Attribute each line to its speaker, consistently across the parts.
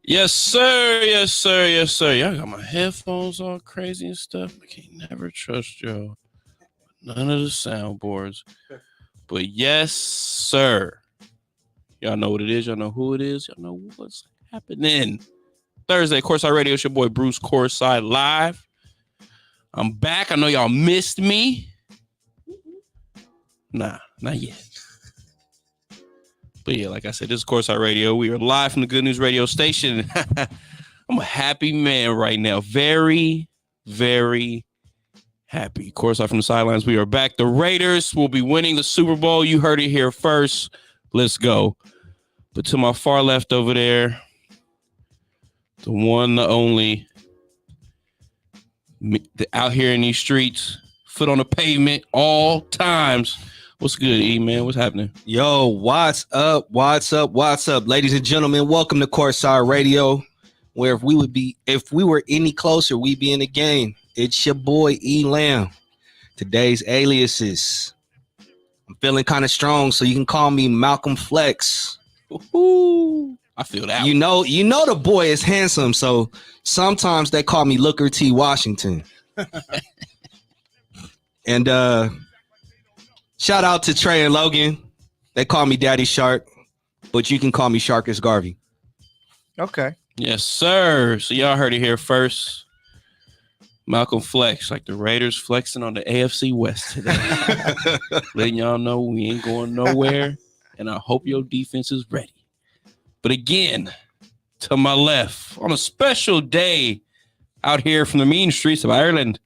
Speaker 1: Yes, sir. Yes, sir. Yes, sir. Y'all got my headphones all crazy and stuff. I can't never trust y'all. None of the soundboards. But yes, sir. Y'all know what it is. Y'all know who it is. Y'all know what's happening. Thursday, Courtside Radio. It's your boy Bruce Courtside live. I'm back. I know y'all missed me. Nah, not yet. But yeah, like I said, this is Courtside Radio. We are live from the Good News radio station. I'm a happy man right now. Very, very happy. Courtside from the sidelines. We are back. The Raiders will be winning the Super Bowl. You heard it here first. Let's go. But to my far left over there, the one, the only, out here in these streets, foot on the pavement, all times. What's good, E, man? What's happening?
Speaker 2: Yo, what's up? What's up? What's up? Ladies and gentlemen, welcome to Courtside Radio, where if we were any closer, we'd be in the game. It's your boy, E Lamb. Today's aliases. I'm feeling kind of strong, so you can call me Malcolm Flex.
Speaker 1: Ooh, I feel that.
Speaker 2: You know the boy is handsome, so sometimes they call me Looker T. Washington. And shout out to Trey and Logan. They call me Daddy Shark, but you can call me Sharkus Garvey.
Speaker 3: Okay.
Speaker 1: Yes, sir. So y'all heard it here first. Malcolm Flex, like the Raiders flexing on the AFC West today. Letting y'all know we ain't going nowhere, and I hope your defense is ready. But again, to my left, on a special day out here from the mean streets of Ireland,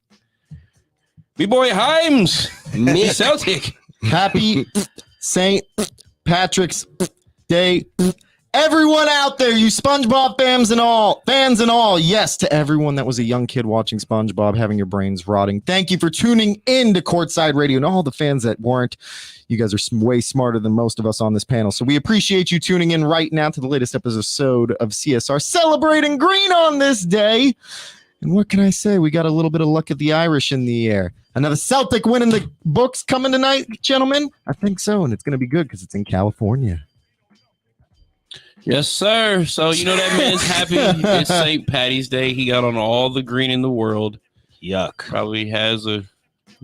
Speaker 1: me boy Himes, me Celtic.
Speaker 3: Happy St. Patrick's Day. Everyone out there, you SpongeBob fans and all, yes, to everyone that was a young kid watching SpongeBob, having your brains rotting. Thank you for tuning in to Courtside Radio, and all the fans that weren't. You guys are way smarter than most of us on this panel, so we appreciate you tuning in right now to the latest episode of CSR, celebrating green on this day. And what can I say? We got a little bit of luck of the Irish in the air. Another Celtic win in the books coming tonight, gentlemen? I think so, and it's going to be good because it's in California.
Speaker 1: Yes, sir. So, you know that man's happy. It's St. Patty's Day. He got on all the green in the world.
Speaker 2: Yuck.
Speaker 1: Probably has a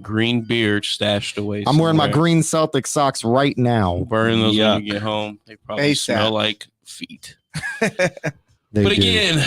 Speaker 1: green beard stashed away
Speaker 3: I'm wearing my green Celtic socks right now.
Speaker 1: Burn those when you get home. They probably smell like feet. But again,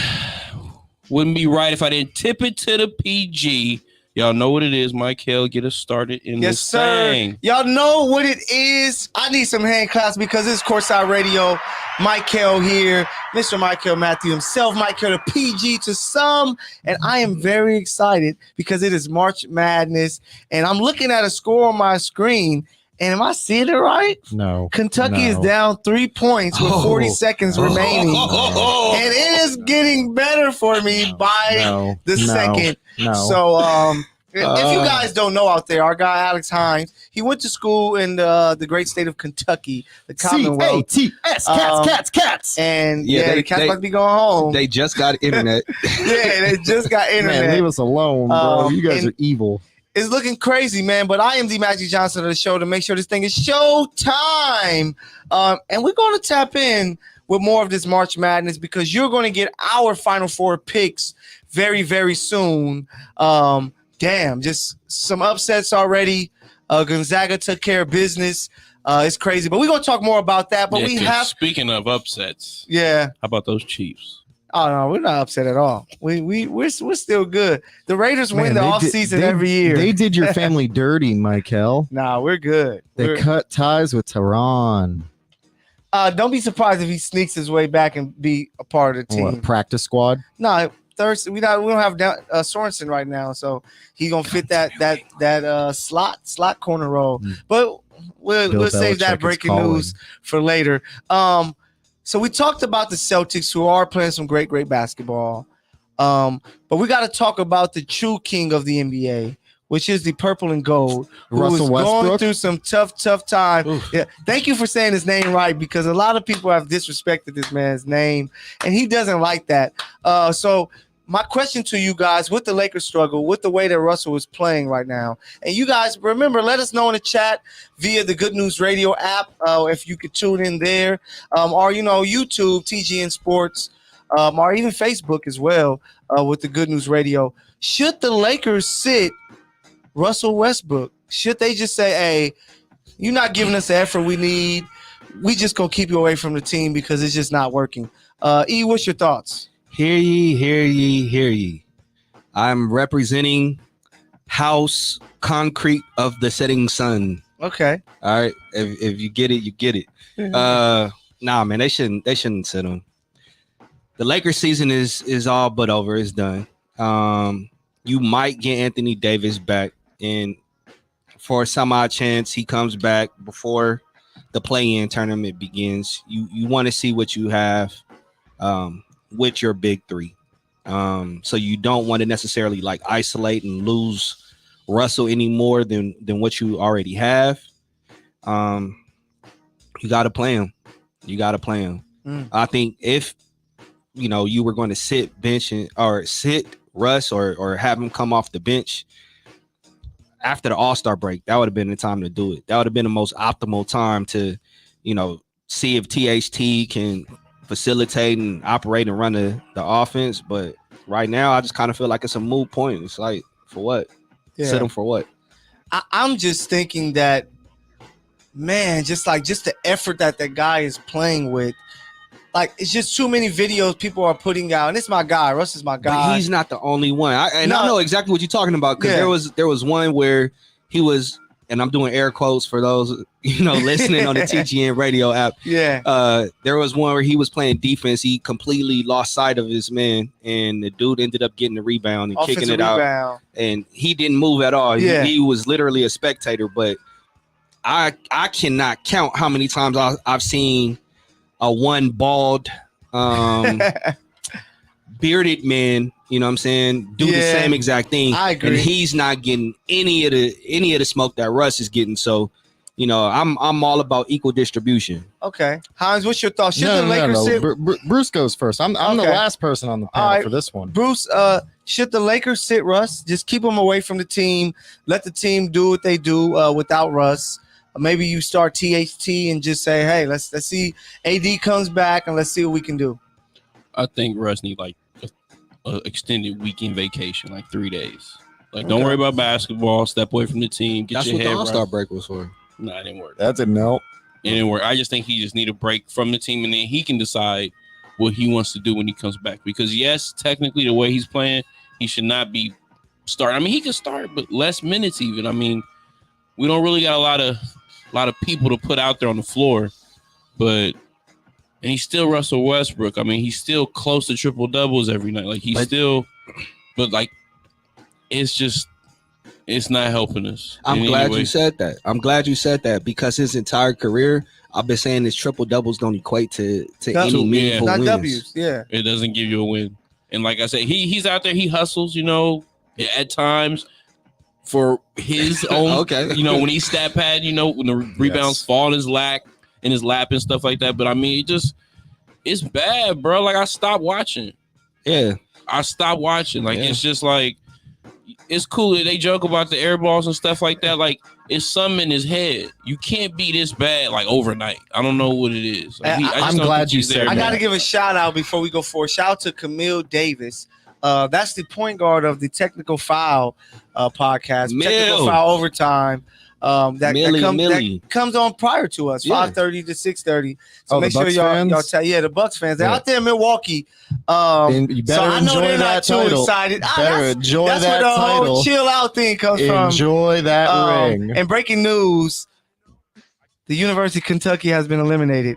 Speaker 1: wouldn't be right if I didn't tip it to the PG. Y'all know what it is. Michael, get us started in this thing.
Speaker 3: Y'all know what it is. I need some hand claps because it's Courtside Radio. Michael here, Mr. Michael Matthew himself, Michael the PG to some, and I am very excited because it is March Madness, and I'm looking at a score on my screen, and am I seeing it right?
Speaker 2: No.
Speaker 3: Kentucky is down 3 points with 40 seconds remaining, and it is getting better for me by the second. So, if you guys don't know out there, our guy Alex Hines, he went to school in the great state of Kentucky, the Commonwealth. C-A-T-S, cats. And the cats might be going home.
Speaker 2: They just got internet.
Speaker 3: They just got internet.
Speaker 4: Man, leave us alone, bro. You guys are evil.
Speaker 3: It's looking crazy, man, but I am the Magic Johnson of the show to make sure this thing is show time. And we're going to tap in with more of this March Madness because you're going to get our Final Four picks very, very soon. Just some upsets already. Gonzaga took care of business. It's crazy, but we're going to talk more about that. But
Speaker 1: speaking of upsets,
Speaker 3: how
Speaker 1: about those Chiefs?
Speaker 3: Oh no, we're not upset at all. We're still good. The Raiders win the offseason every year.
Speaker 4: They did your family dirty, Michael.
Speaker 3: Nah, we're good.
Speaker 4: They cut ties with Tehran.
Speaker 3: Don't be surprised if he sneaks his way back and be a part of the team.
Speaker 4: What, practice squad?
Speaker 3: No, Thursday we don't have Sorensen right now, so he's gonna fit that slot corner role. But we'll save that breaking news for later. So we talked about the Celtics, who are playing some great basketball. But we got to talk about the true king of the NBA, which is the purple and gold, who is going through some tough time. Yeah, thank you for saying his name right, because a lot of people have disrespected this man's name, and he doesn't like that. So my question to you guys, with the Lakers struggle, with the way that Russell is playing right now, and you guys, remember, let us know in the chat via the Good News Radio app, if you could tune in there, or, YouTube, TGN Sports, or even Facebook as well with the Good News Radio. Should the Lakers sit Russell Westbrook? Should they just say, hey, you're not giving us the effort we need. We just gonna keep you away from the team because it's just not working. E, what's your thoughts?
Speaker 2: Hear ye, hear ye, hear ye. I'm representing House Concrete of the Setting Sun.
Speaker 3: Okay.
Speaker 2: All right. If you get it, you get it. Nah, man, they shouldn't sit him. The Lakers season is all but over. It's done. You might get Anthony Davis back, and for some odd chance he comes back before the play-in tournament begins. You want to see what you have with your big three. So you don't want to necessarily like isolate and lose Russell any more than what you already have. You got to play him. I think if you were going to sit Russ or have him come off the bench after the All-Star break, that would have been the time to do it. That would have been the most optimal time to, see if THT can facilitate and operate and run the offense. But right now, I just kind of feel like it's a moot point. It's like, for what? Yeah. Sit him for what?
Speaker 3: I'm just thinking that, man, just the effort that guy is playing with. Like, it's just too many videos people are putting out, and it's my guy. Russ is my guy.
Speaker 2: But he's not the only one. I know exactly what you're talking about, because there was one where he was, and I'm doing air quotes for those listening on the TGN radio app.
Speaker 3: Yeah.
Speaker 2: There was one where he was playing defense. He completely lost sight of his man, and the dude ended up getting the rebound and kicking it out. And he didn't move at all.
Speaker 3: Yeah.
Speaker 2: He was literally a spectator. But I cannot count how many times I've seen a one bald bearded man, do the same exact thing.
Speaker 3: I agree.
Speaker 2: And he's not getting any of the smoke that Russ is getting. So, I'm all about equal distribution.
Speaker 3: Okay. Hines, what's your thoughts? Should the Lakers sit?
Speaker 4: Bruce goes first. I'm the last person on the panel for this one.
Speaker 3: Bruce, should the Lakers sit Russ? Just keep him away from the team. Let the team do what they do without Russ. Maybe you start THT and just say, hey, let's see AD comes back and let's see what we can do.
Speaker 1: I think Russ needs like an extended weekend vacation, like 3 days. Like, don't worry about basketball. Step away from the team.
Speaker 2: That's what the All-Star break was for.
Speaker 1: No, it didn't work.
Speaker 4: That's a no.
Speaker 1: It didn't work. I just think he just need a break from the team, and then he can decide what he wants to do when he comes back. Because, yes, technically the way he's playing, he should not be starting. I mean, he can start, but less minutes even. I mean, we don't really got a lot of people to put out there on the floor, and he's still Russell Westbrook. I mean, he's still close to triple doubles every night. Like it's not helping us.
Speaker 2: I'm glad you said that because his entire career, I've been saying his triple doubles don't equate to any meaningful wins.
Speaker 3: W's. Yeah,
Speaker 1: it doesn't give you a win. And like I said, he's out there. He hustles, at times. For his own,
Speaker 2: okay.
Speaker 1: When he's stat pad, when the rebounds fall in his lap and stuff like that. But I mean, it's bad, bro. Like, I stopped watching.
Speaker 2: Yeah,
Speaker 1: I stopped watching. Like, it's just like, it's cool. They joke about the air balls and stuff like that. Like, it's something in his head. You can't be this bad like overnight. I don't know what it is. Like,
Speaker 4: I'm glad you said.
Speaker 3: I got to give a shout out before we go forward. Shout out to Camille Davis. That's the point guard of the Technical Foul podcast. Technical Foul Overtime. That comes on prior to us, 5:30 to 6:30. So make sure y'all tell the Bucks fans. They're out there in Milwaukee.
Speaker 4: You better
Speaker 3: I know they're not too excited. That's where the whole chill out thing comes from.
Speaker 4: Enjoy that ring.
Speaker 3: And breaking news: the University of Kentucky has been eliminated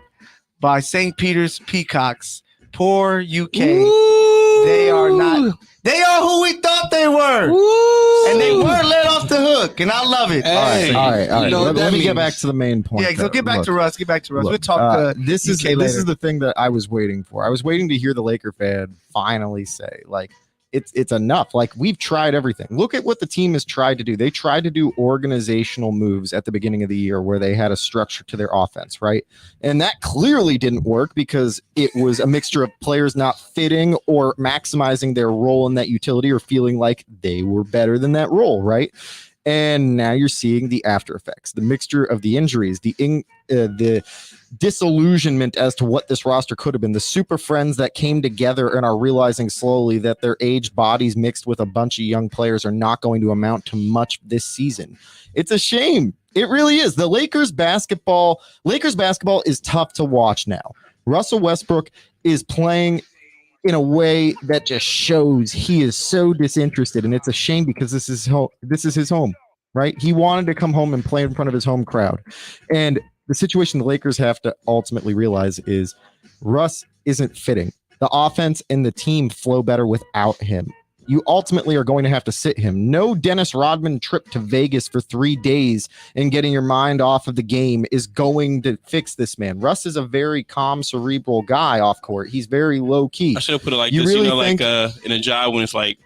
Speaker 3: by St. Peter's Peacocks. Poor UK.
Speaker 2: Ooh.
Speaker 3: They are not. They are who we thought they were.
Speaker 2: Ooh.
Speaker 3: And they were let off the hook, and I love it.
Speaker 2: Hey,
Speaker 4: all right. Let me get back to the main point.
Speaker 3: Yeah, so get back to Russ. We'll talk
Speaker 4: this is the thing that I was waiting for. I was waiting to hear the Laker fan finally say, like, it's enough. Like, we've tried everything. Look at what the team has tried to do. They tried to do organizational moves at the beginning of the year where they had a structure to their offense, right? And that clearly didn't work because it was a mixture of players not fitting or maximizing their role in that utility or feeling like they were better than that role, right? And now you're seeing the after effects, the mixture of the injuries, the disillusionment as to what this roster could have been, the super friends that came together and are realizing slowly that their aged bodies mixed with a bunch of young players are not going to amount to much this season. It's a shame. It really is. The Lakers basketball is tough to watch now. Russell Westbrook is playing in a way that just shows he is so disinterested, and it's a shame because this is his home, right? He wanted to come home and play in front of his home crowd. And the situation the Lakers have to ultimately realize is Russ isn't fitting. The offense and the team flow better without him. You ultimately are going to have to sit him. No Dennis Rodman trip to Vegas for 3 days and getting your mind off of the game is going to fix this man. Russ is a very calm, cerebral guy off court. He's very low key.
Speaker 1: I should have put it like this, really like in a job when it's like,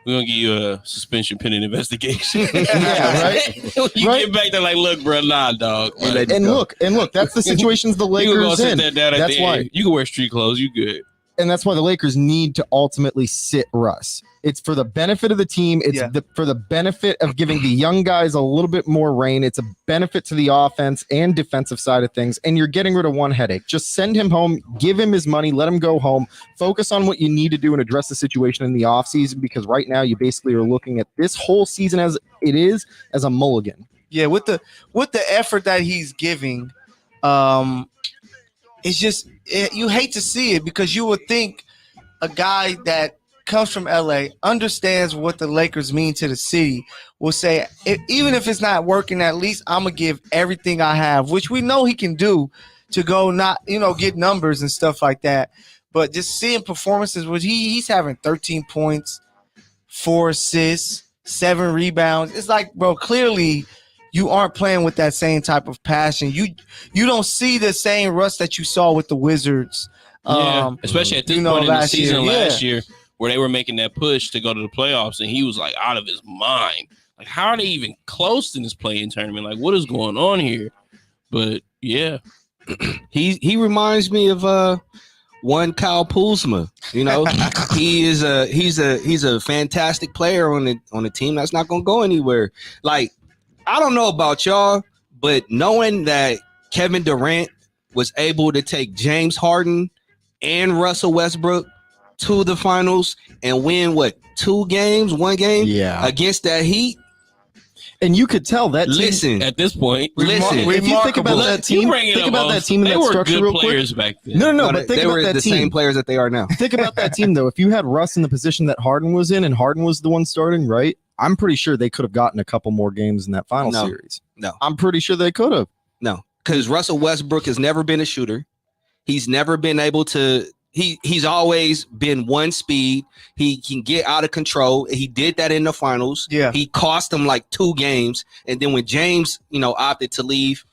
Speaker 1: we're going to give you a suspension pending investigation.
Speaker 4: Yeah, right?
Speaker 1: You get back there like, look, bro, nah, dog.
Speaker 4: And look, that's the situations the Lakers in.
Speaker 1: That's why. You can wear street clothes. You good.
Speaker 4: And that's why the Lakers need to ultimately sit Russ. It's for the benefit of the team. It's for the benefit of giving the young guys a little bit more reign. It's a benefit to the offense and defensive side of things. And you're getting rid of one headache. Just send him home. Give him his money. Let him go home. Focus on what you need to do and address the situation in the offseason, because right now you basically are looking at this whole season as it is as a mulligan.
Speaker 3: Yeah, with the effort that he's giving, it's just you hate to see it, because you would think a guy that comes from LA, understands what the Lakers mean to the city, will say, even if it's not working, at least I'm gonna give everything I have, which we know he can do, to go not get numbers and stuff like that. But just seeing performances where he's having 13 points, 4 assists, 7 rebounds. It's like, bro, clearly you aren't playing with that same type of passion. You don't see the same Russ that you saw with the Wizards.
Speaker 1: Especially at this point in the season last year, where they were making that push to go to the playoffs, and he was like out of his mind. Like, how are they even close in this play-in tournament? Like, what is going on here? But yeah,
Speaker 2: he reminds me of one Kyle Kuzma. He's a fantastic player on the team that's not going to go anywhere. Like, I don't know about y'all, but knowing that Kevin Durant was able to take James Harden and Russell Westbrook to the finals and win 1 game against that Heat.
Speaker 4: And you could tell that
Speaker 1: team, at this point,
Speaker 4: if you think about that team, in that structure real quick.
Speaker 1: Back then.
Speaker 4: No, but think
Speaker 2: they
Speaker 4: about
Speaker 2: were
Speaker 4: that
Speaker 2: the
Speaker 4: team.
Speaker 2: Same players that they are now.
Speaker 4: Think about that team, though. If you had Russ in the position that Harden was in, and Harden was the one starting, right? I'm pretty sure they could have gotten a couple more games in that final series.
Speaker 2: No,
Speaker 4: I'm pretty sure they could have.
Speaker 2: No, because Russell Westbrook has never been a shooter. He's never been able to. He's always been one speed. He can get out of control. He did that in the finals.
Speaker 3: Yeah.
Speaker 2: He cost them like 2 games. And then when James, opted to leave,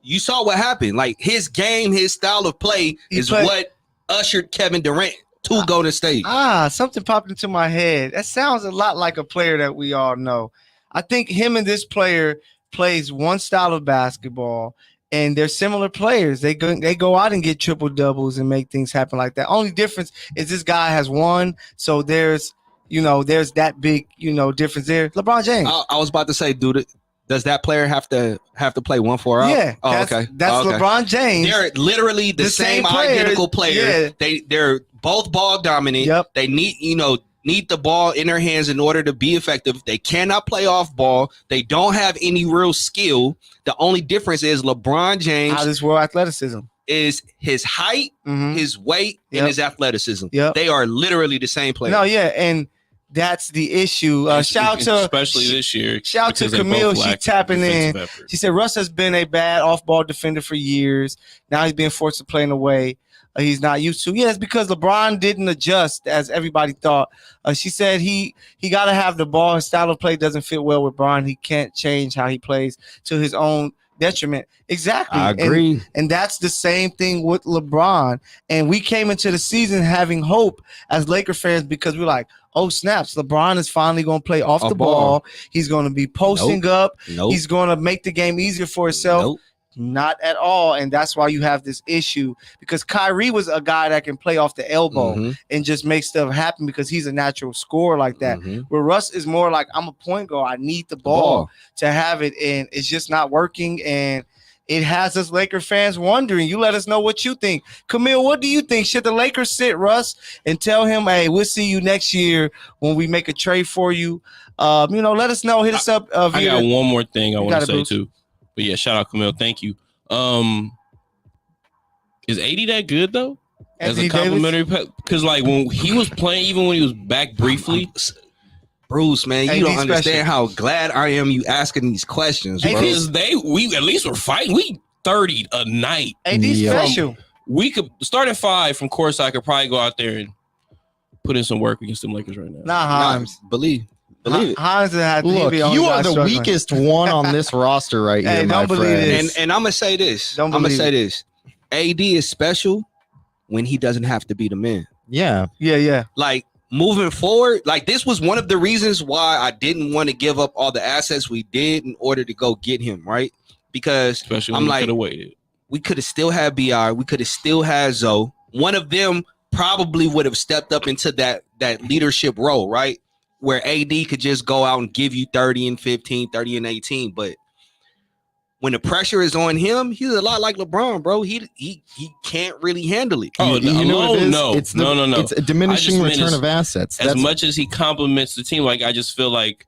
Speaker 2: you saw what happened. Like, his game, his style of play what ushered Kevin Durant to Golden State.
Speaker 3: Something popped into my head. That sounds a lot like a player that we all know. I think him and this player plays one style of basketball. And they're similar players. They go out and get triple doubles and make things happen like that. Only difference is this guy has won, so there's that big difference there. LeBron James.
Speaker 2: I was about to say, dude, does that player have to play 1-4 out?
Speaker 3: Yeah.
Speaker 2: Okay.
Speaker 3: That's okay. LeBron James.
Speaker 2: They're literally the same identical player. Yeah. They're both ball dominant.
Speaker 3: Yep.
Speaker 2: They need the ball in their hands in order to be effective. They cannot play off ball. They don't have any real skill. The only difference is LeBron James.
Speaker 3: Out of this world athleticism.
Speaker 2: Is his height, his weight, and his athleticism.
Speaker 3: Yep.
Speaker 2: They are literally the same player.
Speaker 3: No, yeah, and that's the issue. Shout to
Speaker 1: especially this year.
Speaker 3: Shout to Camille. She's tapping in. She said Russ has been a bad off-ball defender for years. Now he's being forced to play in a way he's not used to. Yeah, it's because LeBron didn't adjust as everybody thought. She said he got to have the ball. His style of play doesn't fit well with Bron. He can't change how he plays to his own detriment. Exactly.
Speaker 2: I agree.
Speaker 3: And that's the same thing with LeBron. And we came into the season having hope as Laker fans because we're like, oh, snaps, LeBron is finally going to play off the ball. He's going to be posting up. He's going to make the game easier for himself. Not at all, and that's why you have this issue, because Kyrie was a guy that can play off the elbow and just make stuff happen because he's a natural scorer like that. Where Russ is more like, I'm a point guard, I need the ball to have it, and it's just not working, and it has us Laker fans wondering. You let us know what you think. Camille, what do you think? Should the Lakers sit Russ and tell him, hey, we'll see you next year when we make a trade for you? Let us know. Hit us up.
Speaker 1: I got one more thing I want to say too. But yeah, shout out Camille. Thank you. Is AD that good though?
Speaker 3: Anthony
Speaker 1: as a complimentary, because like when he was playing, even when he was back briefly.
Speaker 2: Bruce, man, you don't understand how glad I am you asking these questions, bro.
Speaker 1: Because we at least were fighting. We 30 a night.
Speaker 3: AD special.
Speaker 1: We could start at 5 from course. I could probably go out there and put in some work against them Lakers right now.
Speaker 3: Hines.
Speaker 2: Believe
Speaker 3: Hines had to
Speaker 4: Look,
Speaker 3: be
Speaker 4: you are the weakest one on this roster right here,
Speaker 3: Hey,
Speaker 4: my
Speaker 3: don't believe
Speaker 4: friend.
Speaker 3: this.
Speaker 2: And I'm gonna say this. AD is special when he doesn't have to be the man.
Speaker 4: Yeah.
Speaker 2: Like moving forward, like this was one of the reasons why I didn't want to give up all the assets we did in order to go get him, right? Because
Speaker 1: especially when
Speaker 2: I'm like,
Speaker 1: could have waited.
Speaker 2: We could have still had BR. We could have still had Zoe. One of them probably would have stepped up into that leadership role, right? Where AD could just go out and give you 30 and 15, 30 and 18. But when the pressure is on him, he's a lot like LeBron, bro. He can't really handle it.
Speaker 1: Oh, no.
Speaker 4: It's a diminishing return of assets.
Speaker 1: As much as he compliments the team, like I just feel like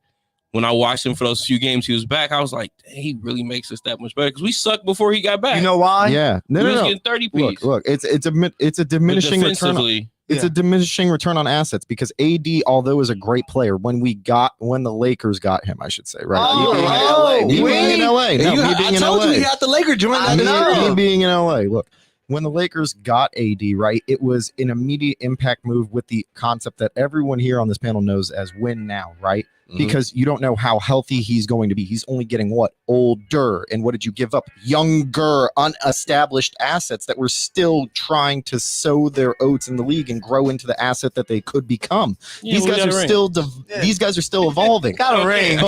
Speaker 1: when I watched him for those few games he was back, I was like, he really makes us that much better because we sucked before he got back.
Speaker 3: You know why?
Speaker 4: Yeah,
Speaker 1: he was getting 30 piece.
Speaker 4: Look, it's a diminishing return. It's a diminishing return on assets because AD, although is a great player, when the Lakers got him, I should say, right? Me being in LA. No, me being in LA.
Speaker 2: I told you he had the Laker joint.
Speaker 4: Me being in LA. Look, when the Lakers got AD, right, it was an immediate impact move with the concept that everyone here on this panel knows as win now, right? Because you don't know how healthy he's going to be. He's only getting older. And what did you give up? Younger, unestablished assets that were still trying to sow their oats in the league and grow into the asset that they could become. These guys are still evolving.
Speaker 3: Got a ring.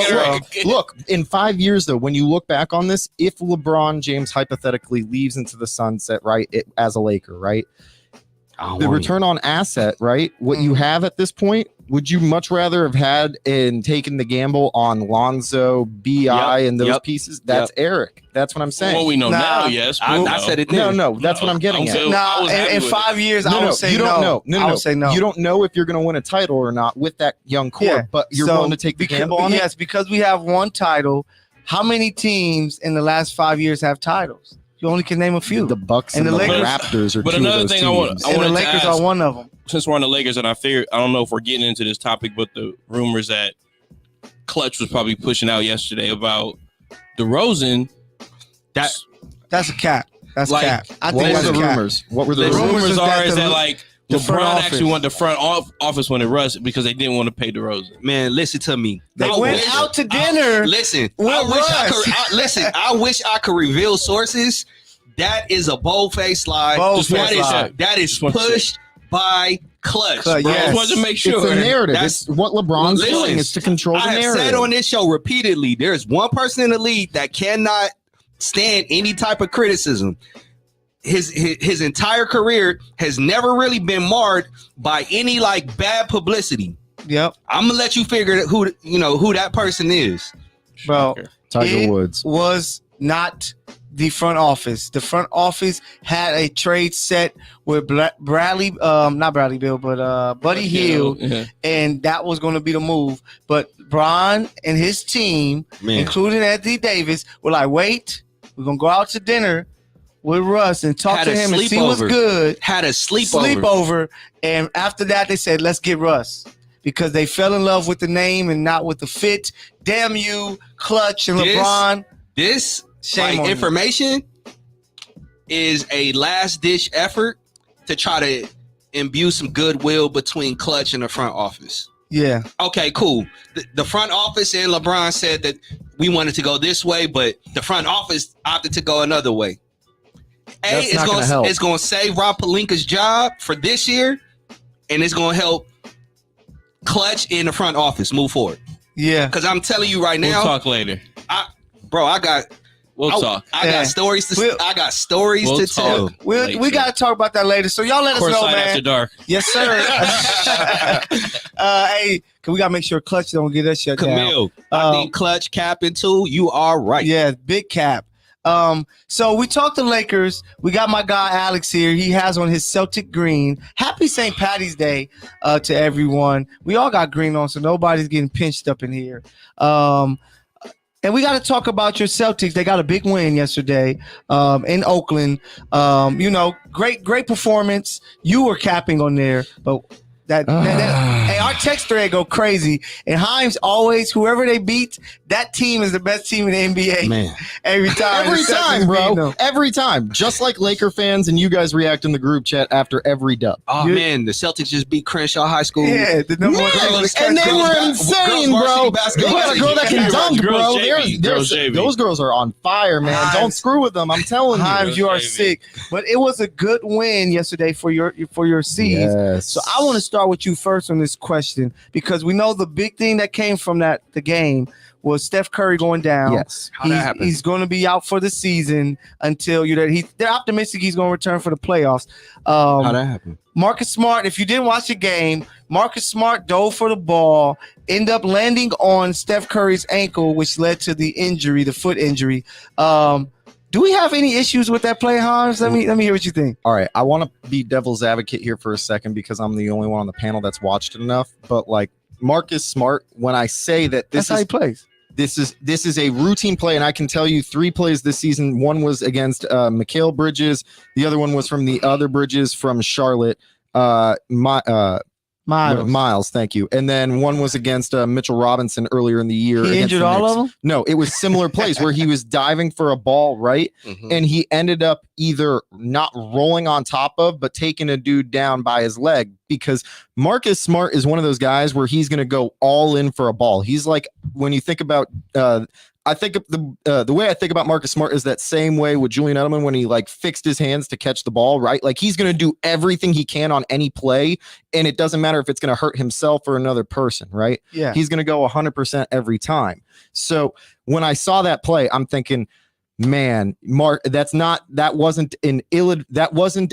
Speaker 4: Look, in 5 years though, when you look back on this, if LeBron James hypothetically leaves into the sunset, right, as a Laker, right? The return on asset, right? What you have at this point, would you much rather have had and taken the gamble on Lonzo, BI, and those pieces? That's Eric. That's what I'm saying.
Speaker 1: Well, we know now, yes.
Speaker 2: I said it then.
Speaker 4: No, that's what I'm getting at.
Speaker 3: In 5 years, I would say no. I would say no.
Speaker 4: You don't know if you're going to win a title or not with that young core, but you're willing to take the gamble on it?
Speaker 3: Yes, because we have one title. How many teams in the last 5 years have titles? You only can name a few.
Speaker 4: The Bucks and the Raptors are two of those teams.
Speaker 3: And the Lakers are one of them.
Speaker 1: Since we're on the Lakers, and I don't know if we're getting into this topic, but the rumors that Clutch was probably pushing out yesterday about DeRozan.
Speaker 3: That's a cap. That's
Speaker 1: like,
Speaker 3: cap.
Speaker 4: I think that's the rumors. What were the rumors?
Speaker 1: Rumors are that like LeBron actually wanted the front office wanted Russ because they didn't want to pay DeRozan.
Speaker 2: Man, listen to me.
Speaker 3: They went out to dinner.
Speaker 2: I wish I could reveal sources. That is a bold-faced lie. That is pushed by Clutch.
Speaker 1: Yes. I just wanted to make sure.
Speaker 4: It's a narrative. It's what LeBron's doing is to control the narrative.
Speaker 2: I have said on this show repeatedly, there's one person in the league that cannot stand any type of criticism. His entire career has never really been marred by any like bad publicity.
Speaker 3: Yep.
Speaker 2: I'm gonna let you figure who that person is.
Speaker 3: Bro,
Speaker 4: Tiger Woods
Speaker 3: was not the front office. The front office had a trade set with Buddy Hield, and that was going to be the move. But Bron and his team, including Anthony Davis, were like, wait, we're going to go out to dinner with Russ and talk to him and see what's good.
Speaker 2: Had a sleepover.
Speaker 3: And after that, they said, let's get Russ. Because they fell in love with the name and not with the fit. Damn you, Clutch and LeBron.
Speaker 2: This information is a last-ditch effort to try to imbue some goodwill between Clutch and the front office.
Speaker 3: Yeah.
Speaker 2: Okay, cool. The front office and LeBron said that we wanted to go this way, but the front office opted to go another way. It's going to save Rob Pelinka's job for this year, and it's going to help Clutch in the front office move forward.
Speaker 3: Yeah.
Speaker 2: Because I'm telling you right now.
Speaker 1: We'll talk later. We'll talk.
Speaker 2: I got stories to tell.
Speaker 3: We got to talk about that later. So y'all let us know, man.
Speaker 1: After dark.
Speaker 3: Yes, sir. Hey, we got to make sure Clutch don't get us shut
Speaker 2: Camille,
Speaker 3: down.
Speaker 2: I think Clutch capping too. You are right.
Speaker 3: Yeah, big cap. So we talked to Lakers. We got my guy Alex here. He has on his Celtic green. Happy St. Patty's Day to everyone. We all got green on, so nobody's getting pinched up in here. And we got to talk about your Celtics. They got a big win yesterday in Oakland. Great performance. You were capping on there, but hey, our text thread go crazy. And Himes always, whoever they beat, that team is the best team in the NBA.
Speaker 2: Man,
Speaker 3: every time,
Speaker 4: bro. Every time, just like Laker fans, and you guys react in the group chat after every dub.
Speaker 2: Oh man, the Celtics just beat Crenshaw High School.
Speaker 3: Yeah, the number one
Speaker 4: and they were insane, bro. You got a girl that can dunk, bro. Those girls are on fire, man.
Speaker 3: Himes,
Speaker 4: don't screw with them. I'm telling you.
Speaker 3: Himes, you are sick. But it was a good win yesterday for your C's.
Speaker 4: Yes.
Speaker 3: So I want to start with you first on this question because we know the big thing that came from the game was Steph Curry going down.
Speaker 4: Yes.
Speaker 2: How'd that happen?
Speaker 3: He's going to be out for the season until they're optimistic he's going to return for the playoffs.
Speaker 2: How'd that happen?
Speaker 3: Marcus Smart, if you didn't watch the game, Marcus Smart dove for the ball, ended up landing on Steph Curry's ankle, which led to the injury, the foot injury. Do we have any issues with that play, Hans? Let me hear what you think.
Speaker 4: All right, I want to be devil's advocate here for a second because I'm the only one on the panel that's watched it enough. But like Marcus Smart, when I say that
Speaker 3: that's how he plays.
Speaker 4: This is a routine play, and I can tell you 3 plays this season. One was against Mikal Bridges. The other one was from the other Bridges from Charlotte. Miles, thank you. And then one was against Mitchell Robinson earlier in the year.
Speaker 3: He injured all of them?
Speaker 4: No, it was similar plays where he was diving for a ball, right?
Speaker 2: Mhm.
Speaker 4: And he ended up either not rolling on top of, but taking a dude down by his leg because Marcus Smart is one of those guys where he's going to go all in for a ball. He's like, when you think about I think the way I think about Marcus Smart is that same way with Julian Edelman when he like fixed his hands to catch the ball, right? Like he's going to do everything he can on any play, and it doesn't matter if it's going to hurt himself or another person, right?
Speaker 3: Yeah,
Speaker 4: he's going to go 100% every time. So when I saw that play, I'm thinking, man, Mark, that wasn't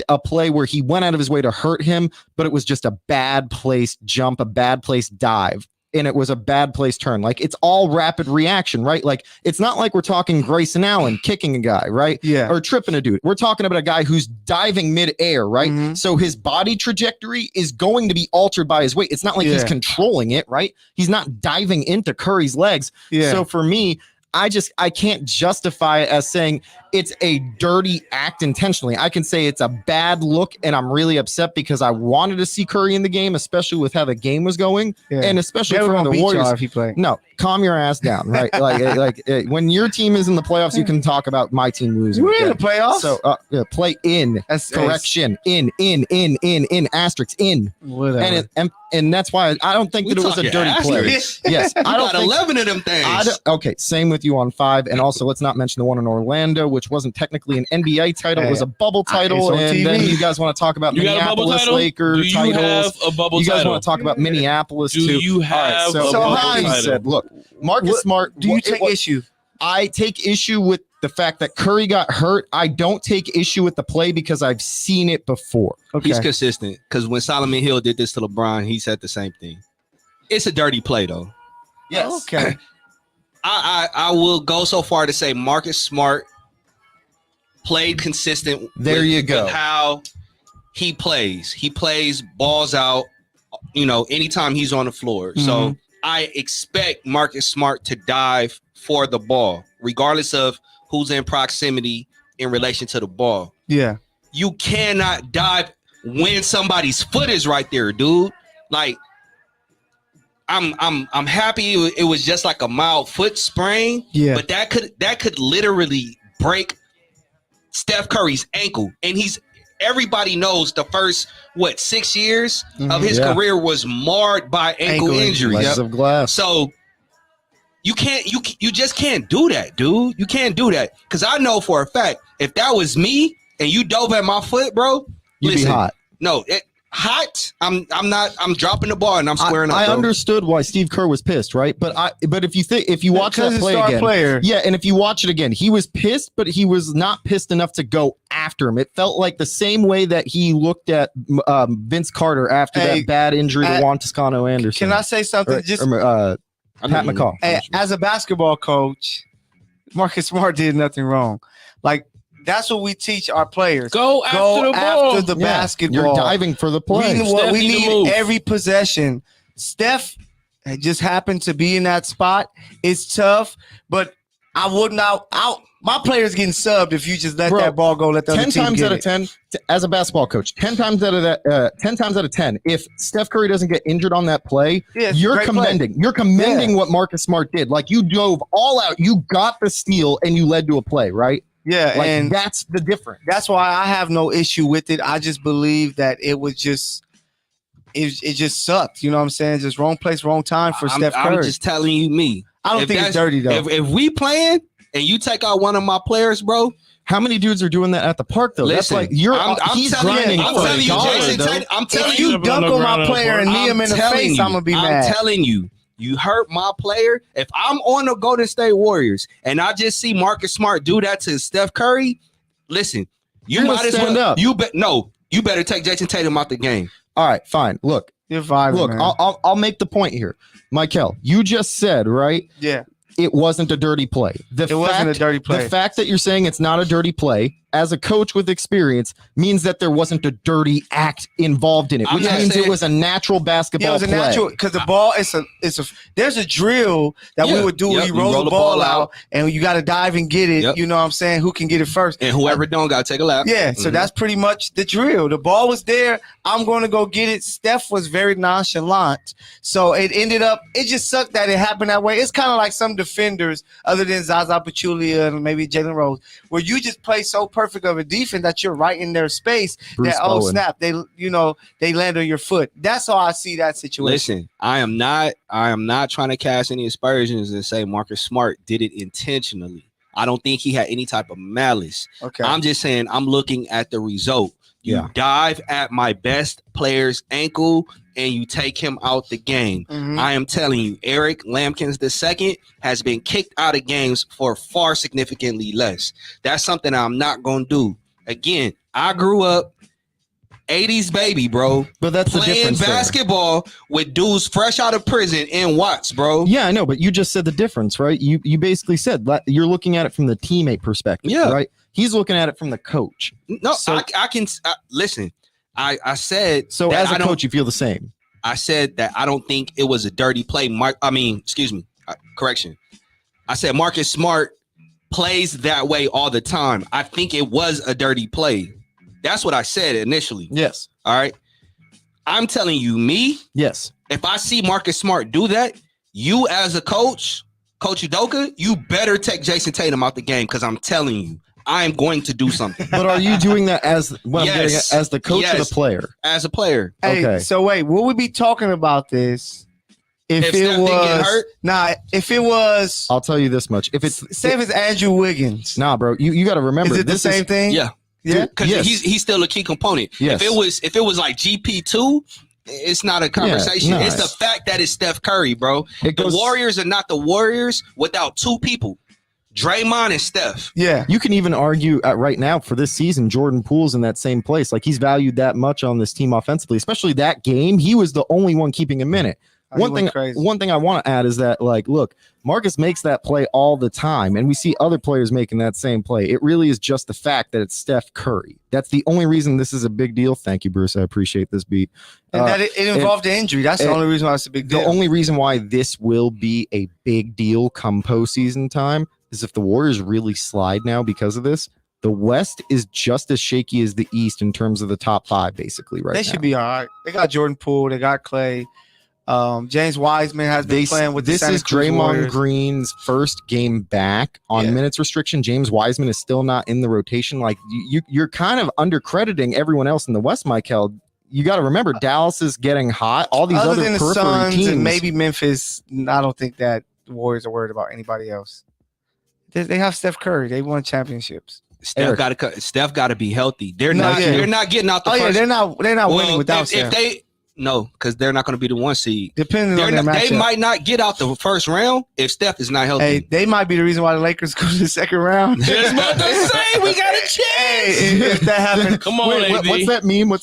Speaker 4: a play where he went out of his way to hurt him, but it was just a bad place jump, a bad place dive. And it was a bad place turn. Like it's all rapid reaction, right? Like it's not like we're talking Grayson Allen kicking a guy, right?
Speaker 3: Yeah.
Speaker 4: Or tripping a dude. We're talking about a guy who's diving midair, right?
Speaker 3: Mm-hmm.
Speaker 4: So his body trajectory is going to be altered by his weight. It's not like he's controlling it, right? He's not diving into Curry's legs.
Speaker 3: Yeah.
Speaker 4: So for me, I can't justify it as saying it's a dirty act intentionally. I can say it's a bad look, and I'm really upset because I wanted to see Curry in the game, especially with how the game was going, and especially for the Warriors.
Speaker 3: If he played.
Speaker 4: No, calm your ass down, right? like when your team is in the playoffs, you can talk about my team losing.
Speaker 3: We're in the playoffs,
Speaker 4: so play in.
Speaker 3: That's
Speaker 4: correction in asterisk in.
Speaker 3: Whatever.
Speaker 4: And that's why I don't think that it was a dirty play. Yes, I don't
Speaker 2: got 11 of them things.
Speaker 4: Okay, same with you on 5, and also let's not mention the one in Orlando, which wasn't technically an NBA title; it was a bubble title. And then you guys want to talk about Minneapolis Lakers titles?
Speaker 1: Do you have a bubble title?
Speaker 4: You guys want to talk about Minneapolis too?
Speaker 1: Do you have a bubble title?
Speaker 4: Said, look, Marcus Smart.
Speaker 3: Do you take issue?
Speaker 4: I take issue with the fact that Curry got hurt. I don't take issue with the play because I've seen it before.
Speaker 3: Okay.
Speaker 2: He's consistent because when Solomon Hill did this to LeBron, he said the same thing. It's a dirty play though.
Speaker 3: Yes. Okay.
Speaker 2: I will go so far to say Marcus Smart played consistent.
Speaker 4: With
Speaker 2: how he plays. He plays balls out, anytime he's on the floor. Mm-hmm. So I expect Marcus Smart to dive for the ball, regardless of who's in proximity in relation to the ball.
Speaker 3: Yeah.
Speaker 2: You cannot dive when somebody's foot is right there, dude. Like, I'm happy it was just like a mild foot sprain.
Speaker 3: Yeah.
Speaker 2: But that could literally break Steph Curry's ankle. And everybody knows the first 6 years of his career was marred by ankle injuries.
Speaker 4: Of glass.
Speaker 2: So you just can't do that, dude. You can't do that. Because I know for a fact, if that was me and you dove at my foot, bro,
Speaker 4: you'd be hot.
Speaker 2: No, hot, I'm dropping the ball and I'm squaring up.
Speaker 4: I understood why Steve Kerr was pissed, right? But if you watch that play again, yeah, and if you watch it again, he was pissed, but he was not pissed enough to go after him. It felt like the same way that he looked at Vince Carter after that bad injury to Juan Toscano Anderson.
Speaker 3: Can I say something?
Speaker 4: Pat McCall.
Speaker 3: As a basketball coach, Marcus Smart did nothing wrong. Like, that's what we teach our players.
Speaker 1: Go after the
Speaker 3: basketball.
Speaker 4: You're diving for the play.
Speaker 3: We need every possession. Steph just happened to be in that spot. It's tough, but I would not out. My players getting subbed if you just let that ball go. Let the
Speaker 4: 10
Speaker 3: other team
Speaker 4: times
Speaker 3: get
Speaker 4: out of 10, as a basketball coach, 10 times out of 10, if Steph Curry doesn't get injured on that play, you're commending. You're commending what Marcus Smart did. Like, you dove all out, you got the steal, and you led to a play, right?
Speaker 3: Yeah,
Speaker 4: like,
Speaker 3: and
Speaker 4: that's the difference.
Speaker 3: That's why I have no issue with it. I just believe that it was just. It just sucked. You know what I'm saying? Just wrong place, wrong time for Steph Curry.
Speaker 2: I'm just telling you, me.
Speaker 3: I don't think it's dirty though.
Speaker 2: If we playing and you take out one of my players, bro.
Speaker 4: How many dudes are doing that at the park though?
Speaker 2: Listen,
Speaker 4: that's like he's grinding.
Speaker 2: I'm telling you, Jason Tatum. I'm telling
Speaker 3: you, you dunk on my player and knee him in the face, I'm gonna be mad.
Speaker 2: I'm telling you, you hurt my player. If I'm on the Golden State Warriors and I just see Marcus Smart do that to Steph Curry, listen, you might as well. You better take Jason Tatum out the game.
Speaker 4: All right, fine. Look,
Speaker 3: you're fine.
Speaker 4: Look,
Speaker 3: man.
Speaker 4: I'll make the point here, Michael. You just said, right?
Speaker 3: Yeah.
Speaker 4: It wasn't a dirty play.
Speaker 3: It wasn't a dirty play.
Speaker 4: The fact that you're saying it's not a dirty play, as a coach with experience, means that there wasn't a dirty act involved in it, which means it was a natural basketball play.
Speaker 3: It was a natural, because the ball there's a drill that we would do where you roll the ball out and you got to dive and get it. You know what I'm saying? Who can get it first?
Speaker 2: And whoever don't got to take a lap.
Speaker 3: Yeah, so that's pretty much the drill. The ball was there. I'm going to go get it. Steph was very nonchalant. So it ended up, it just sucked that it happened that way. It's kind of like some defenders, other than Zaza Pachulia and maybe Jalen Rose, where you just play so perfect of a defense that you're right in their space. Snap, they land on your foot. That's how I see that situation.
Speaker 2: Listen, I am not trying to cast any aspersions and say Marcus Smart did it intentionally. I don't think he had any type of malice.
Speaker 3: Okay.
Speaker 2: I'm just saying I'm looking at the result. You dive at my best player's ankle and you take him out the game. I am telling you, Eric Lampkins II has been kicked out of games for far significantly less. That's something I'm not going to do. Again, I grew up 80s baby, bro. But that's playing basketball with dudes fresh out of prison in Watts, bro.
Speaker 4: Yeah, I know, but you just said the difference, right? You basically said you're looking at it from the teammate perspective, right? He's looking at it from the coach.
Speaker 2: No, so I can listen. I said
Speaker 4: so. As a coach, you feel the same.
Speaker 2: I said that I don't think it was a dirty play. Correction. I said Marcus Smart plays that way all the time. I think it was a dirty play. That's what I said initially.
Speaker 4: Yes.
Speaker 2: All right. I'm telling you, me.
Speaker 4: Yes.
Speaker 2: If I see Marcus Smart do that, you as a coach, Coach Udoka, you better take Jason Tatum out the game because I'm telling you, I'm going to do something.
Speaker 4: But are you doing that as as the coach or the player?
Speaker 2: As a player.
Speaker 3: Hey, okay. So wait, will we be talking about this if it was if it was?
Speaker 4: I'll tell you this much: if it's
Speaker 3: Andrew Wiggins,
Speaker 4: bro, you got to remember.
Speaker 3: Is it the same thing?
Speaker 2: Yeah, because he's still a key component.
Speaker 4: Yes.
Speaker 2: If it was like GP2. It's not a conversation. It's the fact that it's Steph Curry, bro. The Warriors are not the Warriors without two people. Draymond and Steph.
Speaker 4: Yeah. You can even argue right now for this season, Jordan Poole's in that same place. Like, he's valued that much on this team offensively, especially that game. He was the only one keeping him in it. One thing I want to add is that, like, look, Marcus makes that play all the time, and we see other players making that same play. It really is just the fact that it's Steph Curry. That's the only reason this is a big deal. Thank you, Bruce. I appreciate this beat.
Speaker 3: And that it involved an injury. That's the only reason why it's a big deal.
Speaker 4: The only reason why this will be a big deal come postseason time is if the Warriors really slide now because of this. The West is just as shaky as the East in terms of the top five, basically, right now.
Speaker 3: They should be all right. They got Jordan Poole. They got Clay. James Wiseman has been playing with
Speaker 4: this. Is Draymond Green's first game back on minutes restriction. James Wiseman is still not in the rotation. Like, you're kind of undercrediting everyone else in the West, Michael. You got to remember, Dallas is getting hot. All these other periphery
Speaker 3: Suns
Speaker 4: teams,
Speaker 3: and maybe Memphis. I don't think that the Warriors are worried about anybody else. They have Steph Curry. They won championships.
Speaker 2: Steph got to be healthy. They're not getting out the first.
Speaker 3: They're not winning without Steph.
Speaker 2: Because they're not going to be the 1 seed.
Speaker 3: Depending on their matchup.
Speaker 2: They might not get out the first round if Steph is not healthy.
Speaker 3: Hey, they might be the reason why the Lakers go to the second round.
Speaker 2: Just about to say, we got a chance.
Speaker 3: Hey, if that happens,
Speaker 1: come on,
Speaker 4: what's that meme?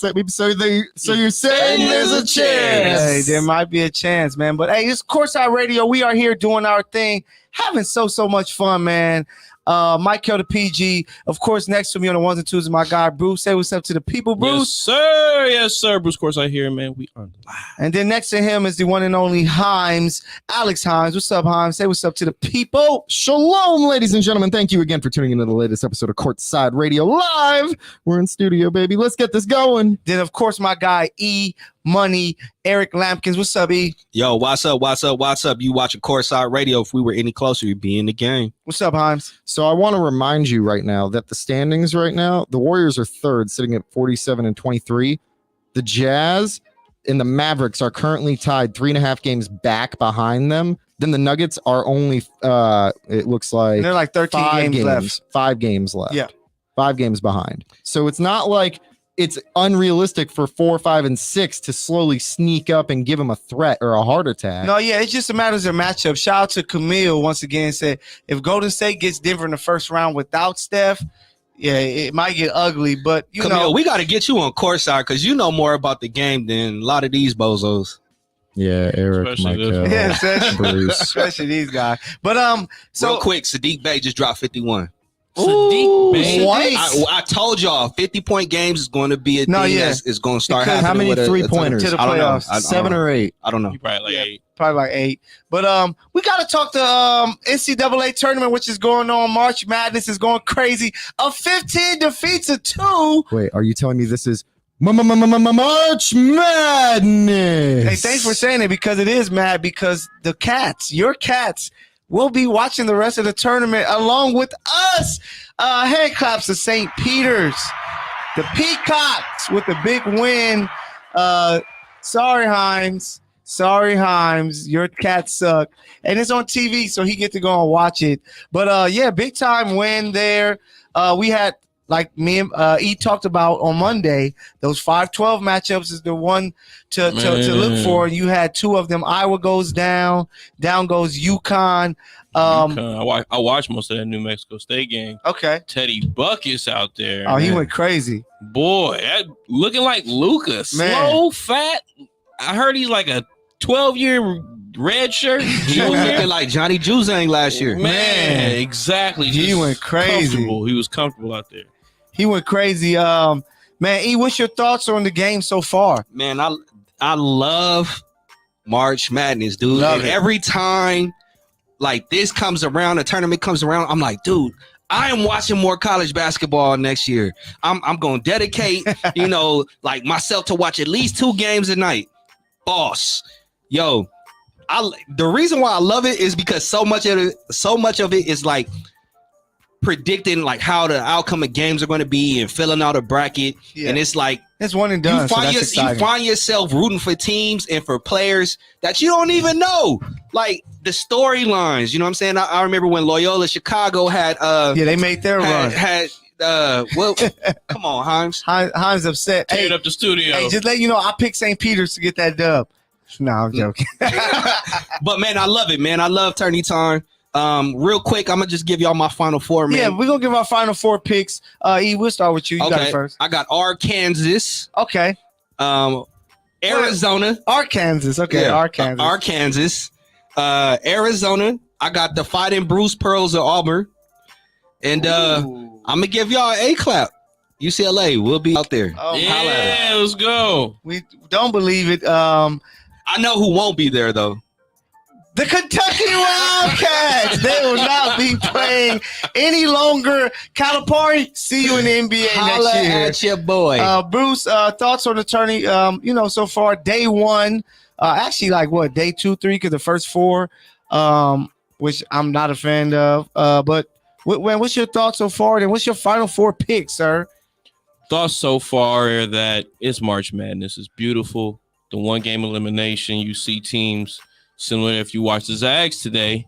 Speaker 4: So you're saying there's a chance?
Speaker 3: Hey, there might be a chance, man. But hey, it's Courtside Radio. We are here doing our thing, having so much fun, man. Mike Hill, the PG. Of course, next to me on the ones and twos is my guy, Bruce. Say what's up to the people, Bruce.
Speaker 1: Yes, sir. Bruce Courtside here, man. We are live.
Speaker 3: And then next to him is the one and only Himes, Alex Himes. What's up, Himes? Say what's up to the people.
Speaker 4: Shalom, ladies and gentlemen. Thank you again for tuning into the latest episode of Courtside Radio Live. We're in studio, baby. Let's get this going.
Speaker 3: Then, of course, my guy, E Money, Eric Lampkins. What's up, E?
Speaker 2: Yo, what's up? You watching Courtside Radio. If we were any closer, you'd be in the game.
Speaker 3: What's up, Himes?
Speaker 4: So I want to remind you right now that the standings right now, the Warriors are third, sitting at 47-23. The Jazz and the Mavericks are currently tied 3.5 games back behind them. Then the Nuggets are only, it looks like
Speaker 3: they're like 13 games left.
Speaker 4: 5 games left.
Speaker 3: Yeah.
Speaker 4: 5 games behind. So it's not like it's unrealistic for 4, 5, and 6 to slowly sneak up and give them a threat or a heart attack.
Speaker 3: No, yeah, it's just a matter of their matchup. Shout out to Camille once again. Said if Golden State gets Denver in the first round without Steph, yeah, it might get ugly. But
Speaker 2: Camille, we got to get you on Courtside because you know more about the game than a lot of these bozos.
Speaker 4: Yeah, Eric, Michael,
Speaker 3: Bruce, especially these guys. But so
Speaker 2: real quick, Sadiq Bey just dropped 51.
Speaker 1: Sadiq Bey.
Speaker 2: I told y'all 50-point games is going to be a thing that's going to start happening.
Speaker 4: How many 3-pointers?
Speaker 3: To the playoffs?
Speaker 4: 7 or 8?
Speaker 2: I don't know.
Speaker 1: Probably like 8.
Speaker 3: Probably like 8. But we got to talk to NCAA tournament, which is going on. March Madness is going crazy. A 15 defeats a 2.
Speaker 4: Wait, are you telling me this is March Madness?
Speaker 3: Hey, thanks for saying it because it is mad because the Cats, your Cats, will be watching the rest of the tournament along with us. Hand claps to St. Peter's. The Peacocks with the big win. Sorry, Himes. Your Cats suck. And it's on TV, so he get to go and watch it. But, yeah, big time win there. We had, like me and E talked about on Monday, those 5-12 matchups is the one to look for. You had 2 of them. Iowa goes down goes UConn.
Speaker 1: I watched most of that New Mexico State game.
Speaker 3: Okay.
Speaker 1: Teddy Buckets out there.
Speaker 3: Oh, man. He went crazy.
Speaker 1: Boy, looking like Luka. Slow, fat. I heard he's like a 12-year red shirt.
Speaker 2: He was looking like Johnny Juzang last year.
Speaker 1: Man, exactly.
Speaker 3: He went crazy.
Speaker 1: He was comfortable out there.
Speaker 3: He went crazy. Man, E, what's your thoughts on the game so far?
Speaker 2: Man, I love March Madness, dude. Every time like this comes around, a tournament comes around, I'm like, dude, I am watching more college basketball next year. I'm going to dedicate, like myself to watch at least 2 games a night. Boss, yo, the reason why I love it is because so much of it is like predicting like how the outcome of games are going to be and filling out a bracket. Yeah. And it's like
Speaker 3: it's one and done.
Speaker 2: You find yourself rooting for teams and for players that you don't even know. Like the storylines, you know what I'm saying? I remember when Loyola Chicago had
Speaker 3: they made their run.
Speaker 2: Come on, Himes.
Speaker 3: Himes upset.
Speaker 1: Teared up the studio.
Speaker 3: Hey, just let you know, I picked St. Peter's to get that dub. No, I'm joking.
Speaker 2: But man, I love it, man. I love tourney time. Real quick, I'm gonna just give y'all my final 4, man.
Speaker 3: Yeah, we're gonna give our final 4 picks. E, we'll start with you. You got it first.
Speaker 2: I got Arkansas.
Speaker 3: Okay.
Speaker 2: Arizona.
Speaker 3: Arkansas. Okay, yeah.
Speaker 2: Arkansas. Arizona. I got the Fighting Bruce Pearls of Auburn. And I'm gonna give y'all an A clap. UCLA will be out there.
Speaker 3: Oh,
Speaker 1: yeah, let's go.
Speaker 3: We don't believe it.
Speaker 2: I know who won't be there though.
Speaker 3: The Kentucky Wildcats. They will not be playing any longer. Calipari, see you in the NBA next year.
Speaker 2: At your boy.
Speaker 3: Bruce, thoughts on the tourney? So far, day 1. Actually, like what, day 2, 3? Because the first 4, which I'm not a fan of. But what's your thoughts so far? And what's your final 4 picks, sir?
Speaker 1: Thoughts so far are that it's March Madness. It's beautiful. The 1-game elimination. You see teams. Similar if you watch the Zags today,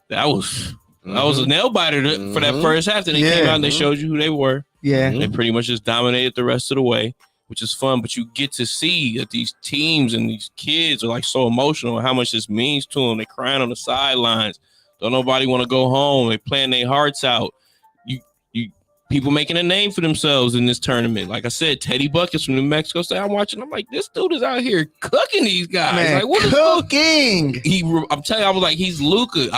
Speaker 1: that was I was a nail biter for that first half. Then they came out and they showed you who they were.
Speaker 3: Yeah.
Speaker 1: They pretty much just dominated the rest of the way, which is fun. But you get to see that these teams and these kids are like so emotional and how much this means to them. They're crying on the sidelines. Don't nobody want to go home. They're playing their hearts out. You people making a name for themselves in this tournament. Like I said, Teddy Buckets from New Mexico State. I'm watching. I'm like, this dude is out here cooking these guys.
Speaker 3: Man,
Speaker 1: like, what is
Speaker 3: cooking?
Speaker 1: I'm telling you, I was like, he's Luka.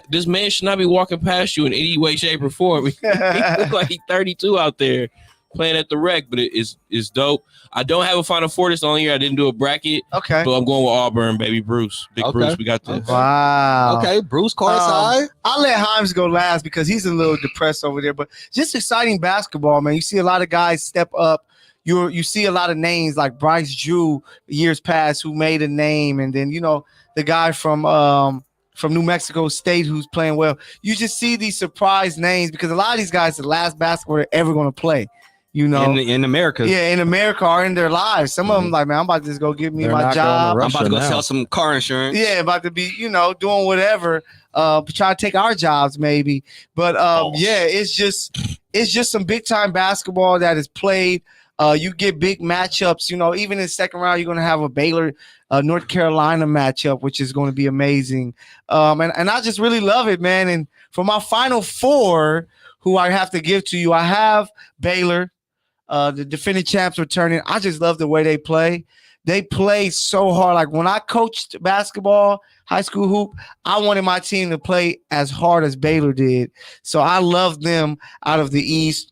Speaker 1: This man should not be walking past you in any way, shape, or form. He looks like he's 32 out there playing at the Rec, but it's dope. I don't have a Final Four this only year. I didn't do a bracket.
Speaker 3: Okay.
Speaker 1: But I'm going with Auburn, baby. Bruce. Big Bruce. We got this.
Speaker 3: Wow.
Speaker 2: Okay, Bruce courtside.
Speaker 3: I'll let Himes go last because he's a little depressed over there. But just exciting basketball, man. You see a lot of guys step up. You see a lot of names like Bryce Drew years past who made a name. And then, the guy from New Mexico State who's playing well. You just see these surprise names because a lot of these guys are the last basketball they're ever going to play. In
Speaker 2: America.
Speaker 3: Yeah, in America or in their lives. Some of them like, man, I'm about to just go get me my job.
Speaker 2: I'm about to go sell some car insurance.
Speaker 3: Yeah, about to be, doing whatever. Try to take our jobs maybe. But yeah, it's just some big time basketball that is played. You get big matchups. Even in the second round, you're going to have a Baylor, North Carolina matchup, which is going to be amazing. And I just really love it, man. And for my Final Four, who I have to give to you, I have Baylor. The defending champs returning. I just love the way they play. They play so hard. Like when I coached basketball, high school hoop, I wanted my team to play as hard as Baylor did. So I love them out of the East.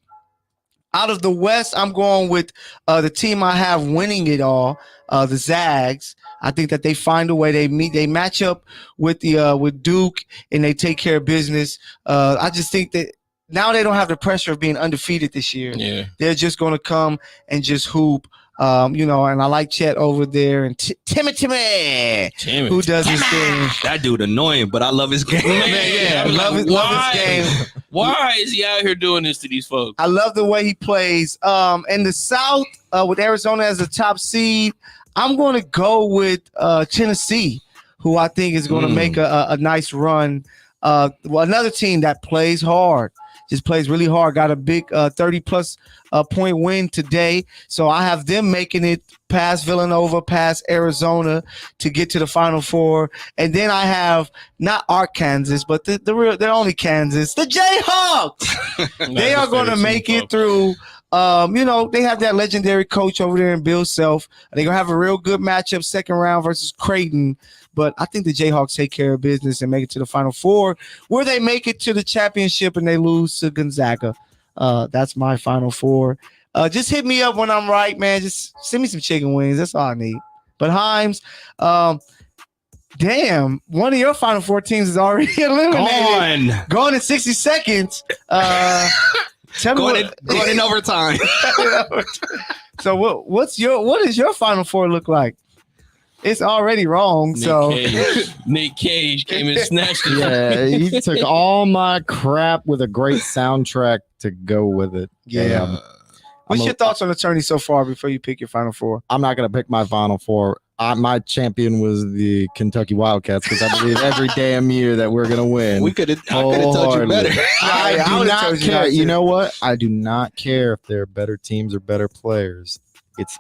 Speaker 3: Out of the West, I'm going with the team I have winning it all, the Zags. I think that they find a way. They match up with with Duke and they take care of business. I just think that now they don't have the pressure of being undefeated this year.
Speaker 1: Yeah.
Speaker 3: They're just going to come and just hoop. And I like Chet over there and Timmy, who does his thing.
Speaker 2: That dude annoying, but I love his game.
Speaker 3: I love his game.
Speaker 1: Why is he out here doing this to these folks?
Speaker 3: I love the way he plays. In the South, with Arizona as the top seed, I'm going to go with Tennessee, who I think is going to make a nice run. Another team that plays hard. Just plays really hard. Got a big 30-plus point win today. So I have them making it past Villanova, past Arizona to get to the Final Four. And then I have not our Kansas, but they're only Kansas. The Jayhawks. They are going to make it through. They have that legendary coach over there in Bill Self. They're going to have a real good matchup second round versus Creighton. But I think the Jayhawks take care of business and make it to the Final Four, where they make it to the championship and they lose to Gonzaga. That's my Final Four. Just hit me up when I'm right, man. Just send me some chicken wings. That's all I need. But Himes, damn, one of your Final Four teams is already eliminated. Gone in 60 seconds. Tell me
Speaker 2: going in overtime.
Speaker 3: So what does your Final Four look like? It's already wrong.
Speaker 1: Nick Cage came and snatched it.
Speaker 4: Yeah, he took all my crap with a great soundtrack to go with it.
Speaker 3: Yeah. What's your thoughts on the tourney so far before you pick your Final Four?
Speaker 4: I'm not going to pick my Final Four. My champion was the Kentucky Wildcats because I believe every damn year that we're going to win.
Speaker 2: I could have told you better.
Speaker 4: I do not care. You know what? I do not care if they're better teams or better players. It's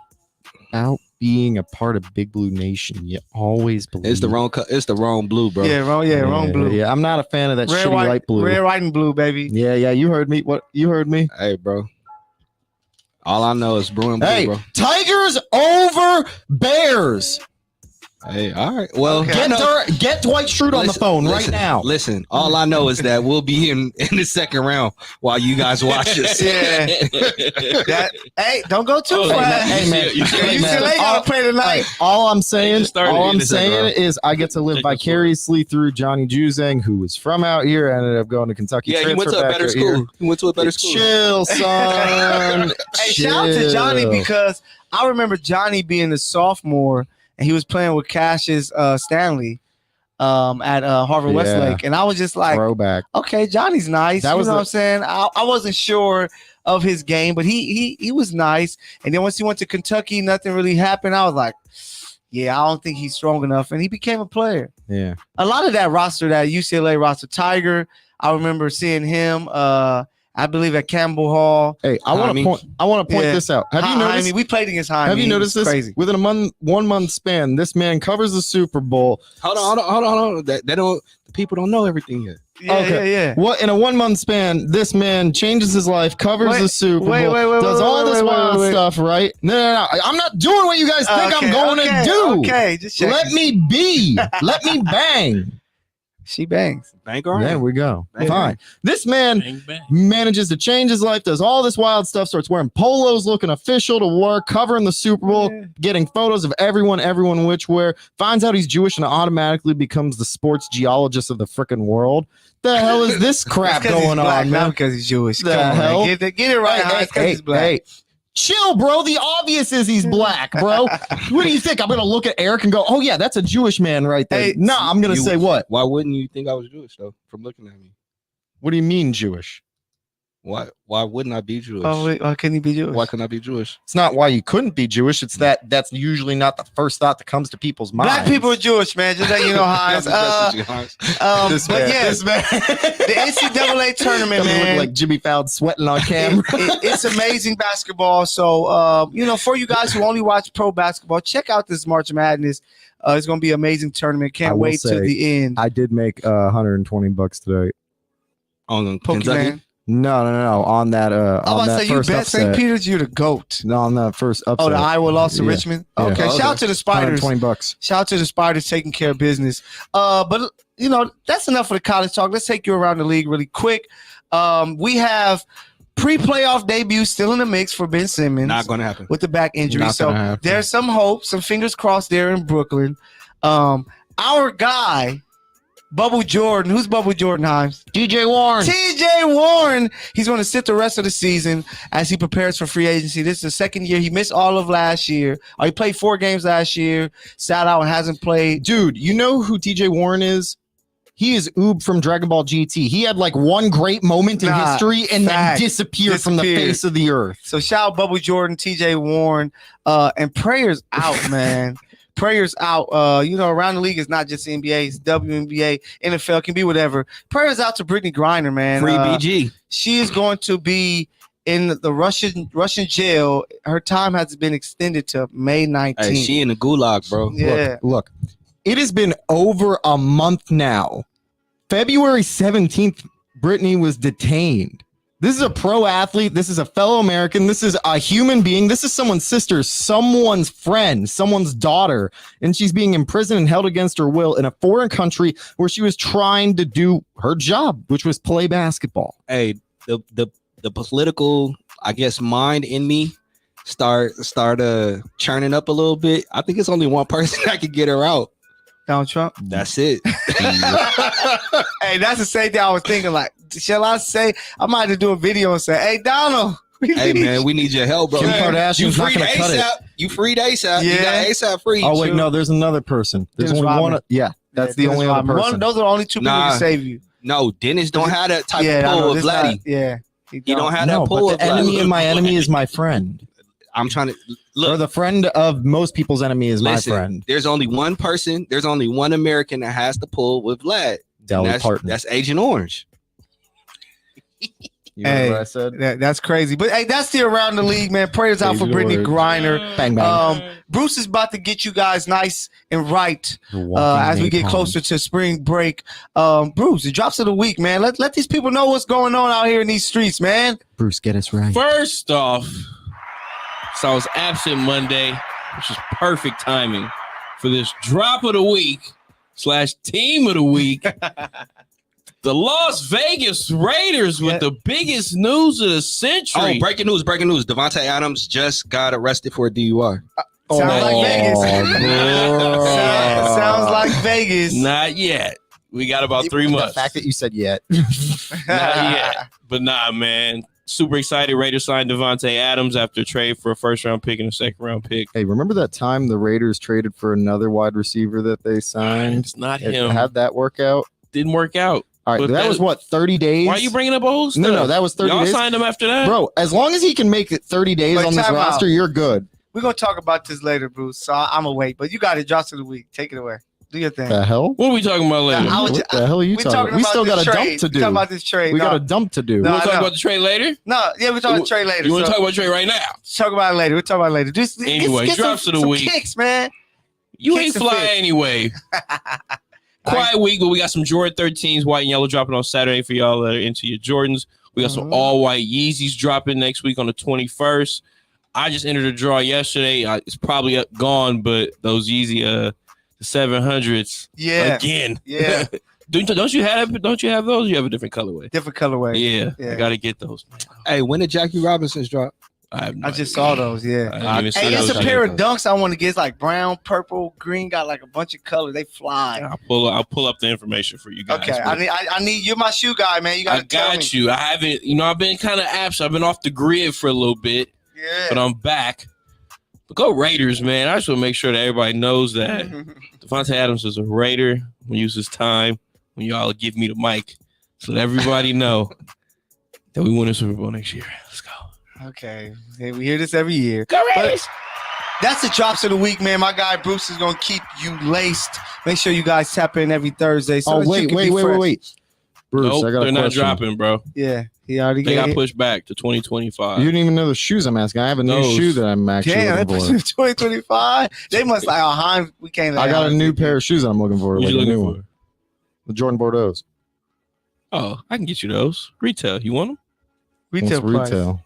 Speaker 4: out being a part of Big Blue Nation. You always believe
Speaker 2: it's the wrong blue, bro.
Speaker 3: Wrong blue.
Speaker 4: Yeah, I'm not a fan of that shitty light blue.
Speaker 3: Red, white, and blue, baby.
Speaker 4: Yeah, you heard me. What you heard me?
Speaker 2: Hey, bro. All I know is blue and blue, bro.
Speaker 4: Tigers over Bears.
Speaker 2: Hey, all right. Well,
Speaker 4: get Dwight Schrute on the phone right now.
Speaker 2: Listen, all I know is that we'll be in the second round while you guys watch us.
Speaker 3: Hey, don't go too fast.
Speaker 4: Hey, man.
Speaker 3: UCLA gotta play tonight.
Speaker 4: All I'm saying is I get to live vicariously through Johnny Juzang, who was from out here, ended up going to Kentucky.
Speaker 2: Yeah, he went to a better school.
Speaker 4: Chill, son.
Speaker 3: Hey, shout out to Johnny because I remember Johnny being a sophomore. And he was playing with Cassius Stanley at Harvard Westlake. And I was just like,
Speaker 4: throwback.
Speaker 3: Okay, Johnny's nice. What I'm saying? I wasn't sure of his game, but he was nice. And then once he went to Kentucky, nothing really happened. I was like, yeah, I don't think he's strong enough. And he became a player.
Speaker 4: Yeah.
Speaker 3: A lot of that roster, that UCLA roster, Tiger, I remember seeing him. I believe at Campbell Hall.
Speaker 4: Hey, I want to point this out. Have you noticed?
Speaker 3: Jaime, we played against Jaime.
Speaker 4: Have you noticed this?
Speaker 3: Crazy.
Speaker 4: Within a 1 month span, this man covers the Super Bowl.
Speaker 2: Hold on. They don't. The people don't know everything yet.
Speaker 3: Yeah.
Speaker 4: What in a 1 month span, this man changes his life, covers the Super Bowl, does all this wild stuff, right? No. I'm not doing what you guys think I'm going to do.
Speaker 3: Okay, just check.
Speaker 4: Let me be. Let me bang.
Speaker 3: She bangs.
Speaker 2: Bang on.
Speaker 4: There we go.
Speaker 2: Bang.
Speaker 4: Fine. This man
Speaker 1: Bang, bang.
Speaker 4: manages to change his life, does all this wild stuff, starts wearing polos, looking official to work, covering the Super Bowl, getting photos of everyone which where, finds out he's Jewish and automatically becomes the sports geologist of the freaking world. The hell is this crap going on, man?
Speaker 3: Not because he's Jewish.
Speaker 4: The
Speaker 3: Come
Speaker 4: hell?
Speaker 3: on, man. Get it right. He's black.
Speaker 4: Hey. Chill, bro. The obvious is he's black, bro. What do you think? I'm going to look at Eric and go, oh, yeah, that's a Jewish man right there.
Speaker 3: Hey,
Speaker 4: no, I'm going to say what?
Speaker 2: Why wouldn't you think I was Jewish, though, from looking at me?
Speaker 4: What do you mean Jewish?
Speaker 2: Why wouldn't I be Jewish?
Speaker 3: Oh, wait, why couldn't he be Jewish?
Speaker 2: Why couldn't I be Jewish?
Speaker 4: It's not why you couldn't be Jewish. It's that's usually not the first thought that comes to people's minds.
Speaker 3: Black people are Jewish, man. Just let you know, Hines.
Speaker 4: This man.
Speaker 3: The NCAA tournament, man.
Speaker 4: Look like Jimmy Fallon sweating on camera.
Speaker 3: It's amazing basketball. So, for you guys who only watch pro basketball, check out this March Madness. It's going to be an amazing tournament. Can't wait to the end.
Speaker 4: I did make $120 today.
Speaker 2: On
Speaker 3: Pokemon.
Speaker 4: No. On that. On that
Speaker 3: you
Speaker 4: first
Speaker 3: bet
Speaker 4: upset.
Speaker 3: St. Peter's, you're the GOAT.
Speaker 4: No, on that first upset.
Speaker 3: Oh, the Iowa lost to
Speaker 4: Yeah.
Speaker 3: Richmond.
Speaker 4: Yeah.
Speaker 3: Okay, shout out to the Spiders.
Speaker 4: $120.
Speaker 3: Shout out to the Spiders taking care of business. But that's enough for the college talk. Let's take you around the league really quick. We have pre-playoff debut still in the mix for Ben Simmons.
Speaker 2: Not going to happen.
Speaker 3: With the back injury.
Speaker 4: Not
Speaker 3: So
Speaker 4: gonna happen.
Speaker 3: there's some hope, some fingers crossed there in Brooklyn. Our guy, Bubble Jordan. Who's Bubble Jordan, Himes?
Speaker 4: TJ Warren.
Speaker 3: TJ Warren. He's going to sit the rest of the season as he prepares for free agency. This is the second year. He missed all of last year. He played 4 games last year, sat out and hasn't played.
Speaker 4: Dude, you know who TJ Warren is? He is Oob from Dragon Ball GT. He had like one great moment in history and then disappeared from the face of the earth.
Speaker 3: So shout out Bubble Jordan, TJ Warren, and prayers out, man. Prayers out. Around the league is not just NBA, it's WNBA, NFL, can be whatever. Prayers out to Brittany Griner, man.
Speaker 2: Free BG.
Speaker 3: She is going to be in the Russian jail. Her time has been extended to May 19th.
Speaker 2: Hey, she in the gulag, bro.
Speaker 3: Yeah.
Speaker 4: Look, it has been over a month now. February 17th, Brittany was detained. This is a pro athlete. This is a fellow American. This is a human being. This is someone's sister, someone's friend, someone's daughter. And she's being imprisoned and held against her will in a foreign country where she was trying to do her job, which was play basketball.
Speaker 2: Hey, the political, I guess, mind in me start churning up a little bit. I think it's only one person that can get her out.
Speaker 3: Donald Trump.
Speaker 2: That's it.
Speaker 3: Hey, that's the same thing I was thinking. Like, shall I say? I might have to do a video and say, "Hey, Donald,
Speaker 2: hey man, we need your help, bro.
Speaker 4: Kim Kardashian's not gonna cut it.
Speaker 2: You freed ASAP.
Speaker 3: Yeah.
Speaker 2: You got ASAP free.
Speaker 4: Oh wait, no, there's another person. There's
Speaker 3: Dennis
Speaker 4: only
Speaker 3: Rodman.
Speaker 4: one. Yeah, that's the only other person.
Speaker 3: Those are the only 2 people
Speaker 2: Nah.
Speaker 3: to save you.
Speaker 2: No, Dennis don't have that type of
Speaker 3: I know,
Speaker 2: pull with
Speaker 3: this
Speaker 2: Vladdy.
Speaker 3: not- Yeah,
Speaker 2: He don't have
Speaker 4: No,
Speaker 2: that pull
Speaker 4: but
Speaker 2: with
Speaker 4: the enemy
Speaker 2: Vladdy.
Speaker 4: of my enemy is my friend.
Speaker 2: I'm trying to
Speaker 4: Or
Speaker 2: look.
Speaker 4: the friend of most people's enemy is
Speaker 2: Listen,
Speaker 4: my friend.
Speaker 2: there's only one person. There's only one American that has the pull with Vlad.
Speaker 4: Dolly
Speaker 2: That's,
Speaker 4: Parton.
Speaker 2: that's Agent Orange.
Speaker 4: You know
Speaker 3: Hey,
Speaker 4: what I said?
Speaker 3: that's crazy. But hey, that's the around the league, man. Prayers out for
Speaker 4: Crazy
Speaker 3: Brittany
Speaker 4: words.
Speaker 3: Griner.
Speaker 4: Bang bang.
Speaker 3: Bruce is about to get you guys nice and right as we get closer to spring break. Bruce, the drops of the week, man. Let these people know what's going on out here in these streets, man.
Speaker 4: Bruce, get us right.
Speaker 1: First off, so I was absent Monday, which is perfect timing for this drop of the week / team of the week. The Las Vegas Raiders with the biggest news of the century.
Speaker 2: Oh, breaking news! Devontae Adams just got arrested for a DUI.
Speaker 3: Sounds like Vegas.
Speaker 4: bro.
Speaker 3: Sounds like Vegas.
Speaker 1: Not yet. We got about 3 months.
Speaker 4: The fact that you said yet.
Speaker 1: Not yet. But nah, man. Super excited. Raiders signed Devontae Adams after a trade for a first-round pick and a second-round pick.
Speaker 4: Hey, remember that time the Raiders traded for another wide receiver that they signed?
Speaker 1: It's not him.
Speaker 4: How'd that work out?
Speaker 1: Didn't work out.
Speaker 4: All right,
Speaker 1: But
Speaker 4: that was what, 30 days?
Speaker 1: Why are you bringing up old stuff?
Speaker 4: No, that was 30
Speaker 1: Y'all
Speaker 4: days.
Speaker 1: signed him after that?
Speaker 4: Bro, as long as he can make it 30 days
Speaker 3: But
Speaker 4: on this
Speaker 3: time
Speaker 4: roster,
Speaker 3: out.
Speaker 4: you're good.
Speaker 3: We're going to talk about this later, Bruce. So I'm going to wait. But you got it. Drops of the week. Take it away. Do your thing.
Speaker 4: The hell?
Speaker 1: What are we talking about later?
Speaker 4: What the hell are you talking about? We still got a dump to do.
Speaker 3: Talking about this trade.
Speaker 4: We got a dump to do.
Speaker 1: You want to talk about the trade later?
Speaker 3: No, yeah, we're talking about trade later.
Speaker 1: You want to talk about trade right now?
Speaker 3: Talk about it later. We'll talk about it later. Just
Speaker 1: anyway,
Speaker 3: get
Speaker 1: drops of the week.
Speaker 3: Kicks, man.
Speaker 1: You
Speaker 3: Kicks
Speaker 1: ain't fly anyway. Quiet week, but we got some Jordan 13s, white and yellow, dropping on Saturday for y'all that are into your Jordans. We got some all white Yeezys dropping next week on the 21st. I just entered a draw yesterday. It's probably gone, but those Yeezy the 700s.
Speaker 3: Yeah.
Speaker 1: Again.
Speaker 3: Yeah.
Speaker 1: Don't you have those? You have a different colorway.
Speaker 3: Different colorway.
Speaker 1: Yeah. I gotta get those.
Speaker 2: Hey, when did Jackie Robinson's drop?
Speaker 3: I just saw those. Yeah. Hey, it's a pair of dunks I want to get. It's like brown, purple, green. Got like a bunch of colors. They fly.
Speaker 1: I'll pull up the information for you guys.
Speaker 3: Okay. I need you're my shoe guy, man. You gotta tell me.
Speaker 1: I got you. I haven't. I've been kind of absent. I've been off the grid for a little bit.
Speaker 3: Yeah.
Speaker 1: But I'm back. But go Raiders, man. I just want to make sure that everybody knows that Devontae Adams is a Raider. I'm gonna use his time when y'all give me the mic so that everybody know that we win the Super Bowl next year. Let's go.
Speaker 3: Okay. We hear this every year.
Speaker 1: Go Raiders!
Speaker 3: That's the drops of the week, man. My guy Bruce is gonna keep you laced. Make sure you guys tap in every Thursday. So
Speaker 4: wait. Bruce,
Speaker 1: nope,
Speaker 4: I got
Speaker 1: they're
Speaker 4: a
Speaker 1: not
Speaker 4: question.
Speaker 1: dropping, bro.
Speaker 3: Yeah, he already
Speaker 1: got pushed back to 2025.
Speaker 4: You didn't even know the shoes I'm asking. I have a new shoe that I'm actually looking for.
Speaker 3: 2025. They must like Heim. We can't.
Speaker 4: I got a new pair of shoes that I'm looking for.
Speaker 1: What
Speaker 4: like
Speaker 1: you looking
Speaker 4: new
Speaker 1: for?
Speaker 4: one. The Jordan Bordeaux's.
Speaker 1: Oh, I can get you those. Retail. You want them?
Speaker 3: Retail price.
Speaker 4: Retail?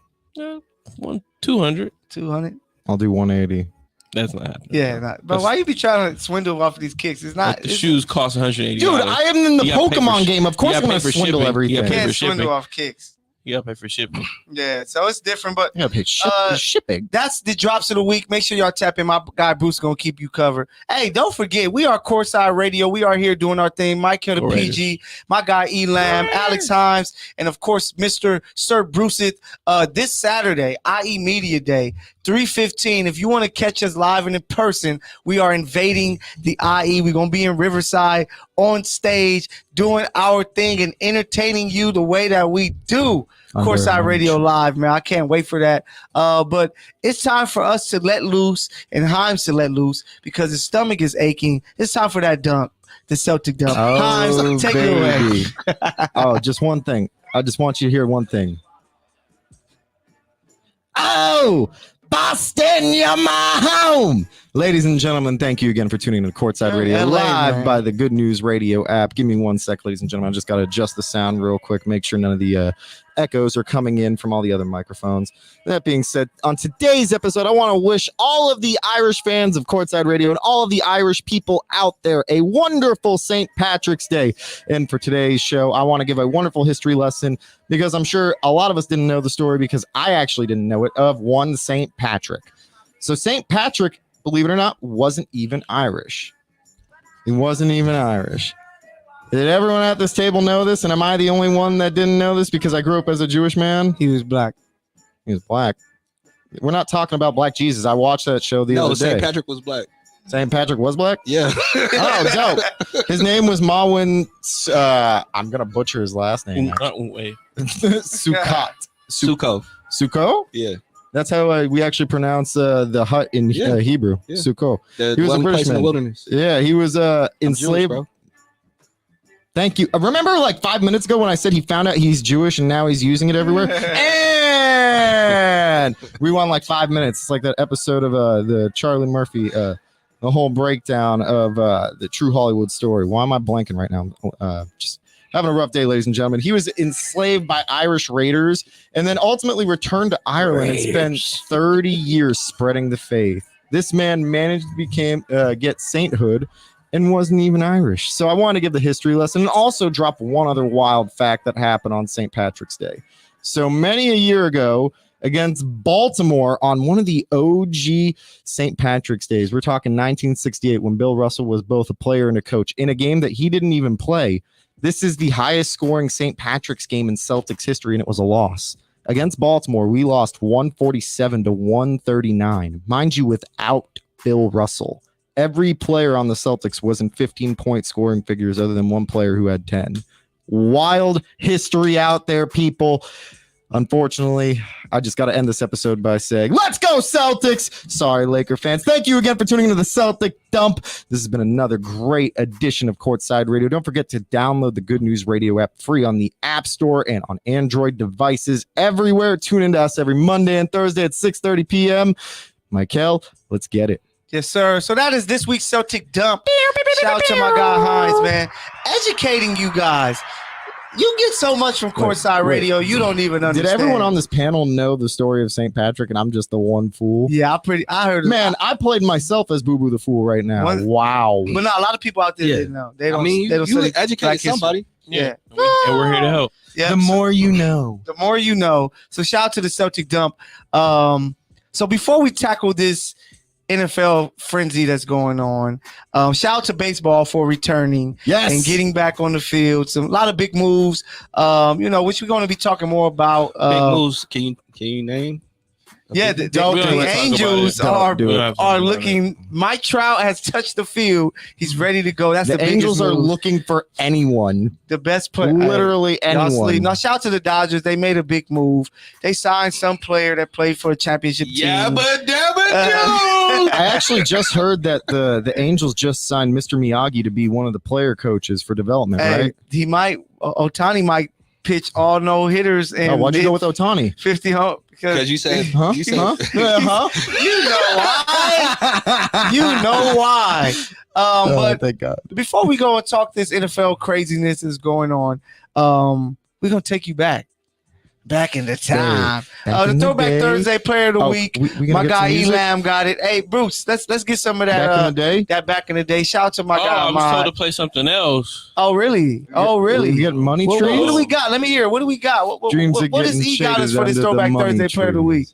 Speaker 1: 200.
Speaker 3: 200.
Speaker 4: I'll do 180.
Speaker 1: That's not happening.
Speaker 3: Yeah, but why you be trying to swindle off of these kicks? It's not.
Speaker 1: The shoes cost $180.
Speaker 4: Dude, I am in the Pokemon game. Of course, I'm gonna swindle everything.
Speaker 3: You can't swindle off kicks.
Speaker 1: You gotta pay for shipping.
Speaker 3: Yeah, so it's different, but
Speaker 4: you gotta pay shipping.
Speaker 3: That's the drops of the week. Make sure y'all tap in. My guy Bruce gonna keep you covered. Hey, don't forget, we are Courtside Radio. We are here doing our thing. Mike here, the PG, my guy Elam, Alex Himes, and of course, Mr. Sir Bruce. This Saturday, IE Media Day, 3:15. If you want to catch us live and in person, we are invading the IE. We're gonna be in Riverside on stage doing our thing and entertaining you the way that we do. Courtside Radio Live, man. I can't wait for that. But it's time for us to let loose and Himes to let loose because his stomach is aching. It's time for that dunk, the Celtic dunk. Himes, take it away.
Speaker 4: Oh, just one thing. I just want you to hear one thing. Oh, Boston, you're my home. Ladies and gentlemen, thank you again for tuning in to Courtside Radio live by the Good News Radio app. Give me 1 sec, ladies and gentlemen. I just got to adjust the sound real quick, make sure none of the echoes are coming in from all the other microphones. That being said, on today's episode, I want to wish all of the Irish fans of Courtside Radio and all of the Irish people out there a wonderful St. Patrick's Day. And for today's show, I want to give a wonderful history lesson because I'm sure a lot of us didn't know the story because I actually didn't know it of one St. Patrick. So St. Patrick, believe it or not, wasn't even Irish. He wasn't even Irish. Did everyone at this table know this? And am I the only one that didn't know this because I grew up as a Jewish man?
Speaker 3: He was black.
Speaker 4: He was black. We're not talking about Black Jesus. I watched that show the other day.
Speaker 2: St. Patrick was black.
Speaker 4: St. Patrick was black?
Speaker 2: Yeah.
Speaker 4: Oh, dope. His name was Mawin. I'm going to butcher his last name. Sukkot. Sukkot?
Speaker 2: Yeah.
Speaker 4: That's how we actually pronounce the hut in Hebrew. Yeah. Sukkot.
Speaker 2: He was a British man. In the wilderness.
Speaker 4: Yeah, he was enslaved.
Speaker 2: Jewish,
Speaker 4: Thank you. Remember like 5 minutes ago when I said he found out he's Jewish and now he's using it everywhere? And we won like 5 minutes. It's like that episode of the Charlie Murphy, the whole breakdown of the true Hollywood story. Why am I blanking right now? Just having a rough day, ladies and gentlemen. He was enslaved by Irish raiders and then ultimately returned to Ireland and spent 30 years spreading the faith. This man managed to get sainthood and wasn't even Irish. So I want to give the history lesson and also drop one other wild fact that happened on St. Patrick's Day. So many a year ago against Baltimore on one of the OG St. Patrick's Days, we're talking 1968 when Bill Russell was both a player and a coach in a game that he didn't even play. This is the highest scoring St. Patrick's game in Celtics history, and it was a loss. Against Baltimore, we lost 147-139. Mind you, without Bill Russell. Every player on the Celtics was in 15-point scoring figures other than one player who had 10. Wild history out there, people. Unfortunately, I just got to end this episode by saying, let's go Celtics! Sorry, Laker fans. Thank you again for tuning into the Celtic Dump. This has been another great edition of Courtside Radio. Don't forget to download the Good News Radio app free on the App Store and on Android devices everywhere. Tune into us every Monday and Thursday at 6:30 p.m. Michael, let's get it.
Speaker 3: Yes, sir. So that is this week's Celtic Dump. Shout out to my guy Hines, man. Educating you guys. You get so much from Courtside Radio, you don't even understand.
Speaker 4: Did everyone on this panel know the story of St. Patrick and I'm just the one fool?
Speaker 3: Yeah, I heard.
Speaker 4: Man, I played myself as Boo Boo the Fool right now. Wow.
Speaker 3: But no, a lot of people out there didn't know. They don't.
Speaker 2: They don't
Speaker 3: study
Speaker 2: educate
Speaker 3: Black
Speaker 2: somebody.
Speaker 3: Yeah.
Speaker 1: And we're here to help.
Speaker 3: Yeah.
Speaker 4: The more you know.
Speaker 3: The more you know. So shout out to the Celtic Dump. So before we tackle this NFL frenzy that's going on, shout out to baseball for returning and getting back on the field. A lot of big moves, which we're going to be talking more about.
Speaker 2: Big moves. Can you name?
Speaker 3: Yeah, the Angels are looking. Mike Trout has touched the field. He's ready to go. That's the
Speaker 4: Angels are
Speaker 3: move.
Speaker 4: looking for anyone.
Speaker 3: The best player.
Speaker 4: Literally anyone.
Speaker 3: Now, shout out to the Dodgers. They made a big move. They signed some player that played for a championship team.
Speaker 4: I actually just heard that the Angels just signed Mr. Miyagi to be one of the player coaches for development, right?
Speaker 3: He might. Otani might pitch all no hitters. And
Speaker 4: why'd you go with Otani?
Speaker 3: 50 home.
Speaker 2: Because you said,
Speaker 3: You know why. You know why. But
Speaker 4: thank God.
Speaker 3: Before we go and talk this NFL craziness is going on, we're going to take you back in the time. The Throwback Thursday Player of the Week. My guy Elam got it. Hey, Bruce, let's get some of that.
Speaker 4: Back in the day?
Speaker 3: That back in the day. Shout out to my guy.
Speaker 1: I was told to play something else.
Speaker 3: Oh, really?
Speaker 4: You get money trees?
Speaker 3: What do we got? Let me hear. What do we got? What does he got us for this Throwback Thursday Player of the Week?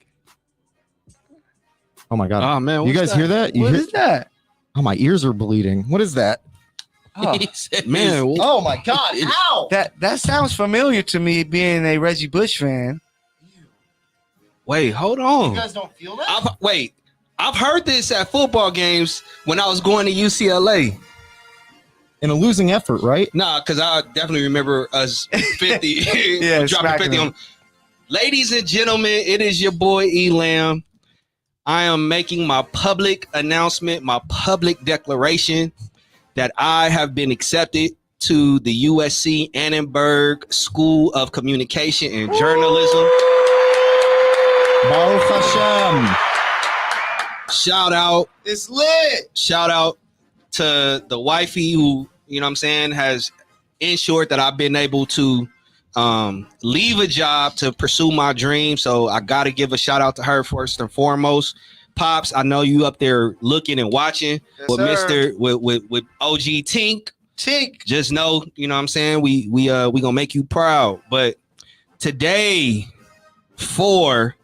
Speaker 4: Oh, my God.
Speaker 2: Oh, man.
Speaker 4: You guys hear that?
Speaker 3: What is that?
Speaker 4: Oh, my ears are bleeding. What is that?
Speaker 3: Oh.
Speaker 2: Man,
Speaker 3: oh my God! Ow! That sounds familiar to me, being a Reggie Bush fan.
Speaker 2: Wait, hold on.
Speaker 3: You guys don't feel that?
Speaker 2: I've heard this at football games when I was going to UCLA.
Speaker 4: In a losing effort, right?
Speaker 2: Nah, because I definitely remember us 50. Dropping 50 on. Ladies and gentlemen, it is your boy Elam. I am making my public announcement, my public declaration that I have been accepted to the USC Annenberg School of Communication and Journalism.
Speaker 4: Baruch Hashem.
Speaker 2: Shout out.
Speaker 3: It's lit.
Speaker 2: Shout out to the wifey who, has ensured that I've been able to leave a job to pursue my dream. So I got to give a shout out to her first and foremost. Pops, I know you up there looking and watching with OG Tink. Just know, we gonna make you proud. But today, for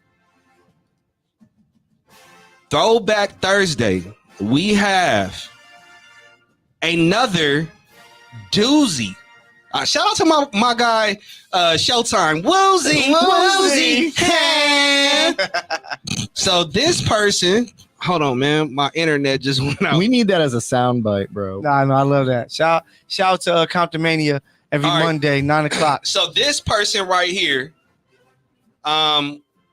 Speaker 2: Throwback Thursday, we have another doozy. Shout out to my guy, Showtime. Woozy. So this person, hold on, man. My internet just went out.
Speaker 4: We need that as a soundbite, bro.
Speaker 3: No, I love that. Shout out to Comptomania every Monday, 9:00.
Speaker 2: So this person right here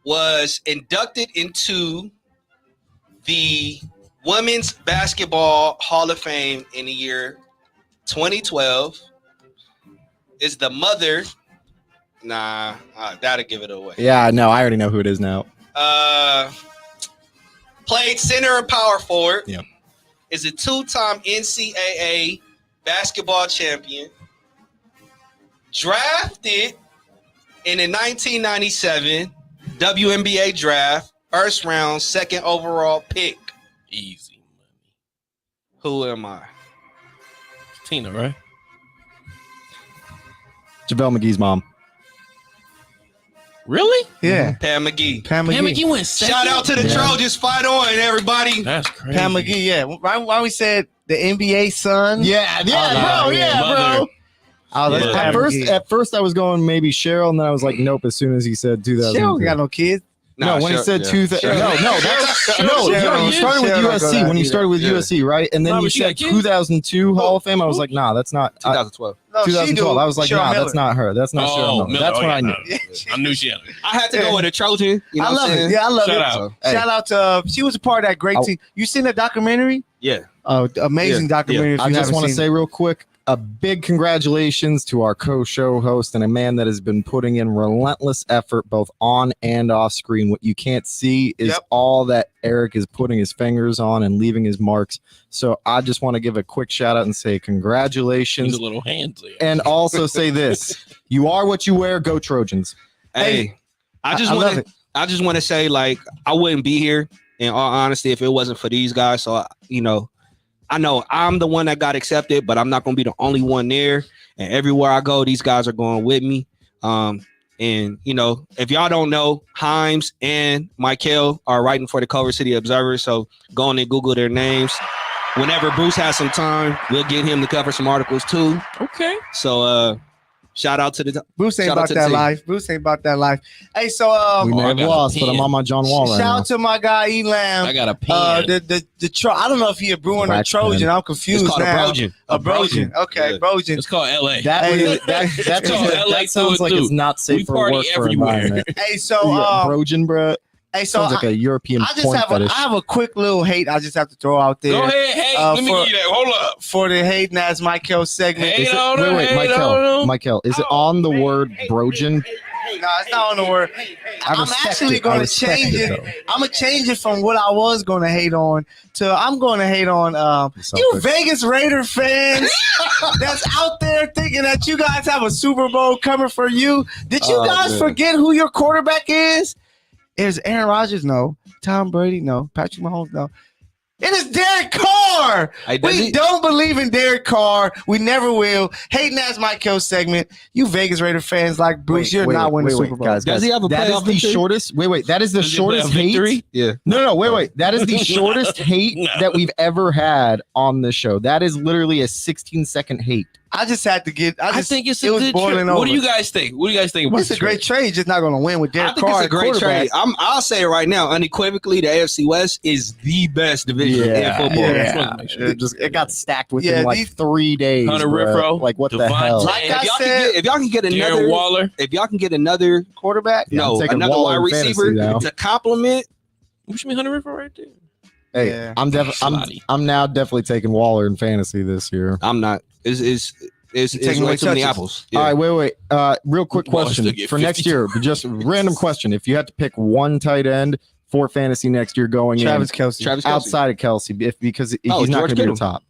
Speaker 2: was inducted into the Women's Basketball Hall of Fame in the year 2012. Is the mother. Nah, that'll give it away.
Speaker 4: Yeah, no, I already know who it is now.
Speaker 2: Played center and power forward.
Speaker 4: Yep.
Speaker 2: Is a two-time NCAA basketball champion. Drafted in the 1997 WNBA draft, first round, second overall pick.
Speaker 1: Easy money.
Speaker 2: Who am I?
Speaker 1: Tina, right?
Speaker 4: JaVale McGee's mom.
Speaker 1: Really?
Speaker 3: Yeah.
Speaker 2: Pam McGee.
Speaker 3: Pam McGee
Speaker 1: went second.
Speaker 2: Shout out to the Trojans. Fight on, everybody.
Speaker 1: That's crazy.
Speaker 3: Pam McGee, yeah. Why we said the NBA son?
Speaker 4: Yeah, bro.
Speaker 3: Pam McGee.
Speaker 4: At first I was going maybe Cheryl, and then I was like, nope. As soon as he said 2000,
Speaker 3: Cheryl got no kids.
Speaker 4: No, when he said 2000, no,
Speaker 3: Cheryl,
Speaker 4: you started with
Speaker 3: Cheryl,
Speaker 4: USC.
Speaker 3: go
Speaker 4: When you
Speaker 3: down.
Speaker 4: started with
Speaker 2: Yeah.
Speaker 4: USC, right? And then
Speaker 1: No,
Speaker 4: you
Speaker 1: but she
Speaker 4: said
Speaker 1: got kids.
Speaker 4: 2002 Hall of Fame. I was like, nah, that's not.
Speaker 2: 2012.
Speaker 3: No, she
Speaker 4: 2012.
Speaker 3: do.
Speaker 4: I was like,
Speaker 3: Cheryl
Speaker 4: nah,
Speaker 3: Miller.
Speaker 4: that's not her. That's not Cheryl Miller. That's what I knew.
Speaker 1: I knew she had it.
Speaker 2: I had to go with a Trojan. You know
Speaker 3: I
Speaker 2: what
Speaker 3: love
Speaker 2: I'm saying?
Speaker 3: it. Yeah, I love
Speaker 1: Shout
Speaker 3: it.
Speaker 1: out.
Speaker 2: So,
Speaker 3: Shout out to she was a part of that great
Speaker 4: Oh.
Speaker 3: team. You seen the documentary?
Speaker 2: yeah.
Speaker 3: Amazing
Speaker 2: Yeah.
Speaker 3: documentary. If
Speaker 4: I
Speaker 3: you
Speaker 4: just
Speaker 3: haven't
Speaker 4: want to
Speaker 3: seen
Speaker 4: say real quick, a big congratulations to our co-show host and a man that has been putting in relentless effort both on and off screen. What you can't see is all that Eric is putting his fingers on and leaving his marks. So I just want to give a quick shout out and say congratulations.
Speaker 1: She's a little handsy.
Speaker 4: And also say this: you are what you wear. Go Trojans!
Speaker 2: Hey, I just
Speaker 3: love
Speaker 2: want
Speaker 3: it.
Speaker 2: to. I just want to say, like, I wouldn't be here in all honesty if it wasn't for these guys. So, I know I'm the one that got accepted, but I'm not going to be the only one there. And everywhere I go, these guys are going with me. And if y'all don't know, Himes and Michael are writing for the Culver City Observer. So go on and Google their names. Whenever Bruce has some time, we'll get him to cover some articles too.
Speaker 1: Okay.
Speaker 2: So shout out to the
Speaker 3: Bruce ain't
Speaker 2: shout out
Speaker 3: about
Speaker 2: to the
Speaker 3: that
Speaker 2: team.
Speaker 3: life. Bruce ain't about that life. Hey, so
Speaker 4: We may
Speaker 1: I
Speaker 4: have
Speaker 1: got a
Speaker 4: lost, but I'm
Speaker 1: pen.
Speaker 4: on my John Wall right
Speaker 3: shout
Speaker 4: now.
Speaker 3: out to my guy Elam.
Speaker 1: I got a pen.
Speaker 3: The I don't know if he a Bruin or
Speaker 4: Wax
Speaker 3: Trojan.
Speaker 4: pen.
Speaker 3: I'm confused
Speaker 2: It's called
Speaker 3: now.
Speaker 2: a Brojan.
Speaker 3: A Brojan. Okay,
Speaker 2: Yeah.
Speaker 3: Brojan.
Speaker 1: It's called LA.
Speaker 4: That sounds like it's not safe
Speaker 1: We
Speaker 4: for
Speaker 1: party
Speaker 4: work for
Speaker 1: everywhere.
Speaker 4: environment.
Speaker 3: Hey, so
Speaker 4: Brojan, bro.
Speaker 3: hey, so
Speaker 4: Sounds like a European
Speaker 3: I just
Speaker 4: porn
Speaker 3: have
Speaker 4: fetish.
Speaker 3: I have a quick little hate I just have to throw out there.
Speaker 1: Go ahead. Hey, let me
Speaker 3: for-
Speaker 1: give you that. Hold up.
Speaker 3: For the hating as Michael segment.
Speaker 1: Hey,
Speaker 4: Is it,
Speaker 1: no, no,
Speaker 4: wait,
Speaker 1: hey, no.
Speaker 4: Michael, is it on the word Brojan?
Speaker 3: No, it's not on the word.
Speaker 4: I
Speaker 3: I'm
Speaker 4: respect
Speaker 3: actually
Speaker 4: it. I
Speaker 3: going to
Speaker 4: respect
Speaker 3: change
Speaker 4: it,
Speaker 3: it.
Speaker 4: though.
Speaker 3: I'm going to change it from what I was going to hate on to I'm going to hate on you
Speaker 4: Selfish.
Speaker 3: Vegas Raider fans that's out there thinking that you guys have a Super Bowl coming for you. Did you guys
Speaker 4: man.
Speaker 3: forget who your quarterback is? Is Aaron Rodgers? No. Tom Brady? No. Patrick Mahomes? No. It is Derek Carr.
Speaker 2: Hey, does
Speaker 3: We
Speaker 2: he-
Speaker 3: don't believe in Derek Carr. We never will. Hating as Michael segment. You Vegas Raider fans like Bruce, you're not winning the Super Bowl.
Speaker 4: Guys,
Speaker 2: Does he have a
Speaker 4: that is
Speaker 2: playoff
Speaker 4: the
Speaker 2: victory?
Speaker 4: shortest. Wait. That is the
Speaker 1: Does he have
Speaker 4: shortest
Speaker 1: a
Speaker 4: hate.
Speaker 1: victory?
Speaker 2: Yeah.
Speaker 4: No, wait. That is the shortest hate
Speaker 1: No.
Speaker 4: that we've ever had on this show. That is literally a 16-second hate.
Speaker 3: I just had to get.
Speaker 1: I think it's a
Speaker 3: it was
Speaker 1: good
Speaker 3: boiling
Speaker 1: trade.
Speaker 3: over.
Speaker 1: What do you guys think? What do you guys think about
Speaker 3: It's a
Speaker 1: the
Speaker 3: great trade. Just not going to win with
Speaker 2: I
Speaker 3: Derek
Speaker 2: think
Speaker 3: Carr.
Speaker 2: it's a great
Speaker 3: quarterback.
Speaker 2: trade. I'll say it right now. Unequivocally, the AFC West is the best division in football.
Speaker 3: yeah.
Speaker 4: It got stacked within
Speaker 3: Yeah,
Speaker 4: like
Speaker 3: these-
Speaker 4: 3 days.
Speaker 1: Hunter
Speaker 4: bruh.
Speaker 1: Renfrow,
Speaker 4: Like what the
Speaker 1: Devontae.
Speaker 4: hell?
Speaker 3: Like I
Speaker 2: If
Speaker 3: said,
Speaker 2: y'all can get
Speaker 1: Darren
Speaker 2: another,
Speaker 1: Waller.
Speaker 2: if y'all can get another,
Speaker 3: Quarterback.
Speaker 4: Yeah, I'm taking
Speaker 2: another
Speaker 4: Waller
Speaker 2: wide
Speaker 4: in fantasy
Speaker 2: receiver
Speaker 4: now.
Speaker 2: to complement.
Speaker 1: What you mean, Hunter River right there?
Speaker 4: Hey,
Speaker 3: Yeah.
Speaker 1: Slotty.
Speaker 4: I'm now definitely taking Waller in fantasy this year.
Speaker 2: I'm not. It's
Speaker 3: taking
Speaker 2: way
Speaker 3: away
Speaker 2: too many
Speaker 3: touches.
Speaker 2: apples.
Speaker 4: All right, wait. Real quick
Speaker 1: Waller
Speaker 4: question
Speaker 1: still get
Speaker 4: for next
Speaker 1: 50
Speaker 4: year. Just random question. If you had to pick one tight end for fantasy next year going
Speaker 3: Travis Kelsey.
Speaker 2: Travis Kelce.
Speaker 4: outside of Kelsey, because he's
Speaker 2: Oh,
Speaker 4: not
Speaker 2: George
Speaker 4: going to be your
Speaker 2: Kittle.
Speaker 4: top.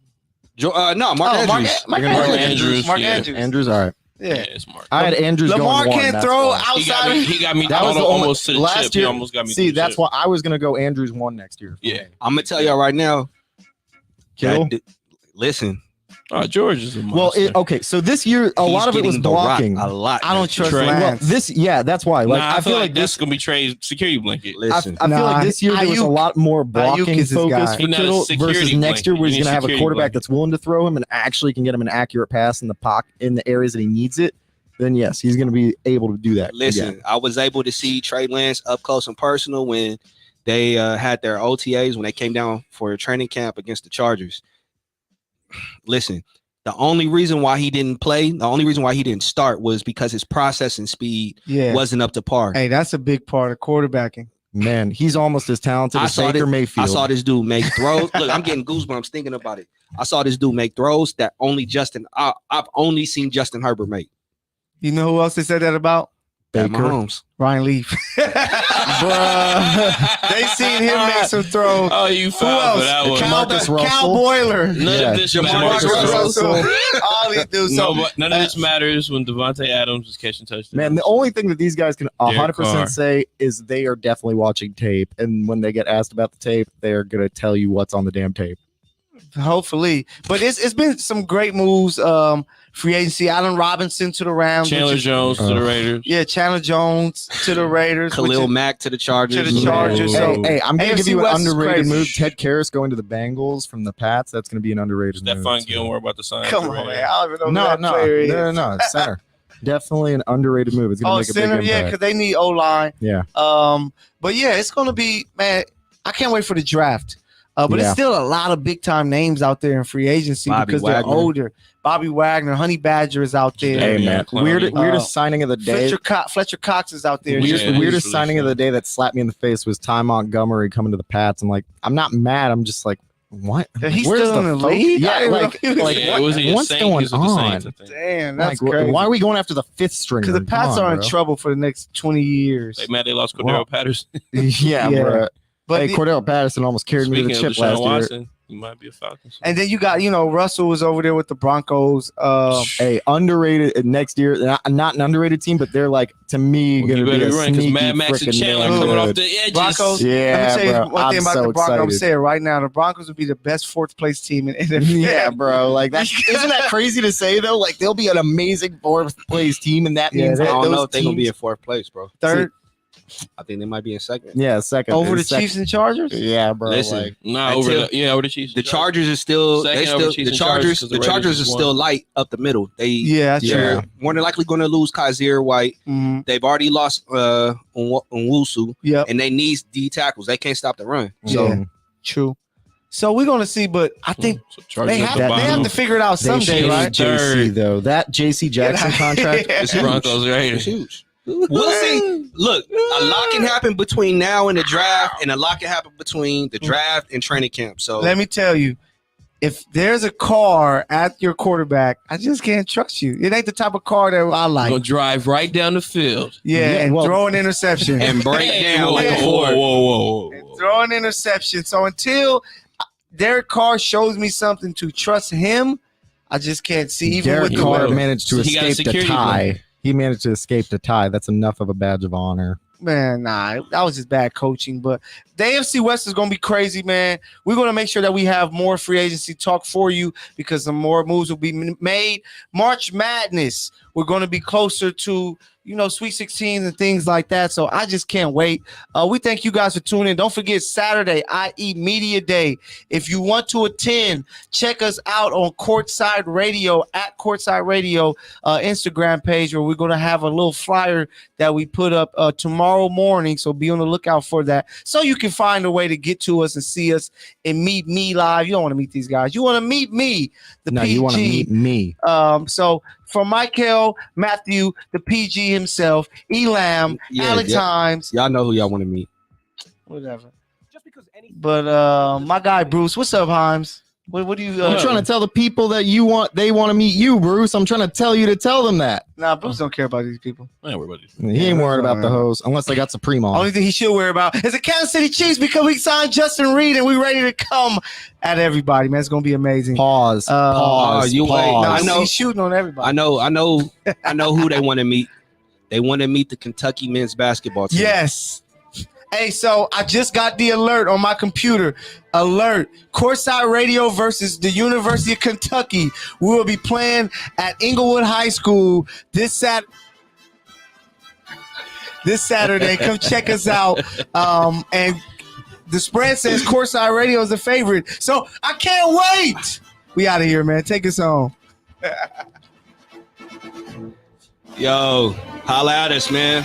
Speaker 2: No, Mark Andrews.
Speaker 3: Mark
Speaker 4: You're gonna
Speaker 1: Mark
Speaker 3: Andrews.
Speaker 1: Andrews,
Speaker 3: Mark
Speaker 1: yeah.
Speaker 3: Andrews.
Speaker 4: Andrews, all right.
Speaker 1: Yeah,
Speaker 3: Yeah.
Speaker 1: it's Mark.
Speaker 4: I had Andrews
Speaker 3: Lamar
Speaker 4: going one.
Speaker 3: can't
Speaker 4: that's
Speaker 3: throw
Speaker 4: why.
Speaker 3: outside.
Speaker 1: He got me
Speaker 4: That was the only-
Speaker 1: almost to the
Speaker 4: last
Speaker 1: chip.
Speaker 4: year.
Speaker 1: He almost got me
Speaker 4: See,
Speaker 1: to the
Speaker 4: that's
Speaker 1: chip.
Speaker 4: why I was going to go Andrews one next year.
Speaker 1: Yeah.
Speaker 2: I'm gonna tell y'all right now.
Speaker 4: Kittle?
Speaker 2: Listen.
Speaker 1: Oh, George is a monster.
Speaker 4: Well, okay. So this year, a lot of it was
Speaker 2: he's getting the rock
Speaker 4: blocking.
Speaker 2: a lot.
Speaker 3: I don't trust
Speaker 1: Trey.
Speaker 3: Lance.
Speaker 4: Well, that's why. Like,
Speaker 1: Nah,
Speaker 4: I feel like
Speaker 1: that's
Speaker 4: this.
Speaker 1: going to be Trey's security blanket.
Speaker 2: Listen.
Speaker 4: I feel
Speaker 3: Nah,
Speaker 4: like this year there was a
Speaker 3: Ayuk-
Speaker 4: lot more blocking
Speaker 3: is his
Speaker 4: focus
Speaker 3: guy.
Speaker 4: for
Speaker 1: He's not a
Speaker 4: Kittle
Speaker 1: security
Speaker 4: versus next year
Speaker 1: blanket.
Speaker 4: where
Speaker 1: He
Speaker 4: he's
Speaker 1: needs
Speaker 4: going to have a
Speaker 1: security
Speaker 4: quarterback
Speaker 1: blanket.
Speaker 4: that's willing to throw him and actually can get him an accurate pass in the pocket in the areas that he needs it. Then yes, he's going to be able to do that.
Speaker 2: Listen,
Speaker 4: again.
Speaker 2: I was able to see Trey Lance up close and personal when they had their OTAs when they came down for a training camp against the Chargers. Listen, the only reason why he didn't play, the only reason why he didn't start was because his processing speed
Speaker 3: Yeah.
Speaker 2: wasn't up to par.
Speaker 3: Hey, that's a big part of quarterbacking.
Speaker 4: Man, he's almost as talented
Speaker 2: I
Speaker 4: as
Speaker 2: saw
Speaker 4: Baker Mayfield.
Speaker 2: I saw this dude make throws. Look, I'm getting goosebumps thinking about it. I saw this dude make throws that I've only seen Justin Herbert make.
Speaker 3: You know who else they said that about?
Speaker 2: Pat
Speaker 4: Baker.
Speaker 2: Mahomes.
Speaker 3: Ryan Leaf. Bruh. They seen him make some throws.
Speaker 1: Oh, you
Speaker 3: Who
Speaker 1: foul for
Speaker 3: else?
Speaker 1: that one.
Speaker 4: Marcus Russell.
Speaker 3: Cal Boiler.
Speaker 1: None
Speaker 4: Yeah.
Speaker 1: of this
Speaker 2: Jamarcus
Speaker 1: matters.
Speaker 2: Russell.
Speaker 3: All these dudes. So,
Speaker 1: None of this matters when Devontae Adams is catching touchdowns.
Speaker 4: Man, the only thing that these guys can
Speaker 1: Derek
Speaker 4: 100%
Speaker 1: Carr.
Speaker 4: say is they are definitely watching tape. And when they get asked about the tape, they are going to tell you what's on the damn tape.
Speaker 3: hopefully. But it's been some great moves. Free agency, Allen Robinson to the Rams.
Speaker 1: Chandler Jones to the Raiders.
Speaker 3: Yeah, Chandler Jones to the Raiders.
Speaker 2: Khalil Mack to the Chargers.
Speaker 3: To the Chargers.
Speaker 1: No.
Speaker 3: So,
Speaker 4: Hey, I'm going to give
Speaker 3: AFC
Speaker 4: you an
Speaker 3: West is
Speaker 4: underrated
Speaker 3: crazy.
Speaker 4: move. Ted Karras going to the Bengals from the Pats. That's going to be an underrated move.
Speaker 1: Stephon
Speaker 4: too.
Speaker 1: Gilmore about to sign.
Speaker 3: come
Speaker 1: with the
Speaker 3: on,
Speaker 1: Raiders.
Speaker 3: man. I don't even know who
Speaker 4: No,
Speaker 3: that
Speaker 4: no,
Speaker 3: player is.
Speaker 4: no, center. Definitely an underrated move. It's gonna make a
Speaker 3: center,
Speaker 4: big
Speaker 3: yeah,
Speaker 4: impact.
Speaker 3: because they need O-line.
Speaker 4: Yeah.
Speaker 3: But yeah, it's gonna be, man. I can't wait for the draft. But it's still a lot of big time names out there in free agency because they're older. Bobby Wagner, Honey Badger is out there.
Speaker 4: Hey man, weirdest signing of the day.
Speaker 3: Fletcher Cox is out there.
Speaker 4: The weirdest signing of the day that slapped me in the face was Ty Montgomery coming to the Pats. I'm like, I'm not mad. I'm just like, what?
Speaker 3: He's still in the league?
Speaker 4: Yeah, what's going on?
Speaker 3: Damn, that's crazy.
Speaker 4: Why are we going after the fifth stringer?
Speaker 3: Because the Pats are in trouble for the next 20 years.
Speaker 1: Hey, man, they lost Cordero Patterson.
Speaker 4: Yeah, bro. But hey, Cordell Patterson almost carried me to the chip last year.
Speaker 1: He might be a Falcon.
Speaker 3: And then you got, Russell was over there with the Broncos.
Speaker 4: Hey, underrated next year. Not an underrated team, but they're like, to me, going to be a sneaky
Speaker 1: Mad Max and Chandler coming off the edges.
Speaker 3: Broncos.
Speaker 4: Yeah,
Speaker 3: let me tell you one thing about the Broncos. I'm saying right now, the Broncos would be the best fourth place team in NFL.
Speaker 4: Yeah, bro. Like that. Isn't that crazy to say though? Like they'll be an amazing fourth place team, and that means
Speaker 2: I don't know if they're gonna be in fourth place, bro.
Speaker 3: Third.
Speaker 2: I think they might be in second.
Speaker 4: Yeah, second.
Speaker 3: Over the Chiefs and Chargers?
Speaker 4: Yeah, bro.
Speaker 2: Listen,
Speaker 1: over the Chiefs.
Speaker 2: The Chargers are still the Chargers are still light up the middle. They're more than likely going to lose Kaiser White.
Speaker 3: Mm-hmm.
Speaker 2: They've already lost Nwusu.
Speaker 3: Yeah.
Speaker 2: And they need D tackles. They can't stop the run.
Speaker 3: So true. So we're gonna see, but I think they have to figure it out someday, right?
Speaker 4: JC though, that JC Jackson contract
Speaker 1: is Broncos
Speaker 2: Raiders. Huge. We'll see. Look, a lot can happen between now and the draft, and a lot can happen between the draft and training camp. So
Speaker 3: let me tell you, if there's a car at your quarterback, I just can't trust you. It ain't the type of car that I like.
Speaker 1: Gonna drive right down the field.
Speaker 3: And throw an interception
Speaker 2: and break down like a
Speaker 1: whoa.
Speaker 3: And throw an interception. So until Derek Carr shows me something to trust him, I just can't see. Even
Speaker 4: Derek
Speaker 3: with
Speaker 4: Carr managed to escape the tie. He managed to escape the tie. That's enough of a badge of honor.
Speaker 3: Man, nah, that was just bad coaching. But the AFC West is going to be crazy, man. We're going to make sure that we have more free agency talk for you because some more moves will be made. March Madness, we're going to be closer to, Sweet 16 and things like that. So I just can't wait. We thank you guys for tuning in. Don't forget Saturday, i.e. Media Day. If you want to attend, check us out on Courtside Radio at Courtside Radio Instagram page where we're going to have a little flyer that we put up tomorrow morning. So be on the lookout for that. So you can find a way to get to us and see us and meet me live. You don't want to meet these guys. You want to meet me, PG.
Speaker 4: You want to meet me.
Speaker 3: So from Michael, Matthew, the PG himself, Elam, Alec Times.
Speaker 2: Y'all know who y'all want to meet.
Speaker 3: Whatever. But my guy Bruce, what's up, Himes? What do you?
Speaker 4: I'm trying to tell the people that they want to meet you, Bruce. I'm trying to tell you to tell them that.
Speaker 3: Nah, Bruce don't care about these people.
Speaker 1: I ain't worried about these.
Speaker 4: He ain't worried about the host unless they got Supreme on.
Speaker 3: Only thing he should worry about is the Kansas City Chiefs because we signed Justin Reed and we ready to come at everybody, man. It's gonna be amazing.
Speaker 4: Pause.
Speaker 2: You wait.
Speaker 3: I know he's shooting on everybody.
Speaker 2: I know who they want to meet. They want to meet the Kentucky men's basketball team.
Speaker 3: Yes. Hey, so I just got the alert on my computer. Alert. Courtside Radio versus the University of Kentucky. We will be playing at Inglewood High School this Saturday. Come check us out. And the spread says Courtside Radio is the favorite. So I can't wait. We out of here, man. Take us home.
Speaker 2: Yo, holla at us, man.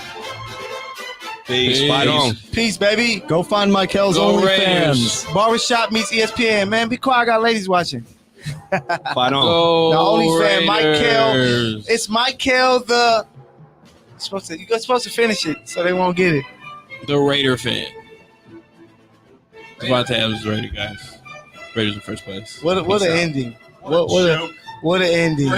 Speaker 2: Peace. Fight on.
Speaker 3: Peace, baby.
Speaker 4: Go find Michael's OnlyFans.
Speaker 3: Barbershop meets ESPN. Man, be quiet. I got ladies watching.
Speaker 2: Fight on.
Speaker 3: The OnlyFans, Michael. It's Michael the. You're supposed to finish it so they won't get it.
Speaker 1: The Raider fan. Devontae Adams is Raider, guys. Raiders in first place.
Speaker 3: What an ending. What an ending.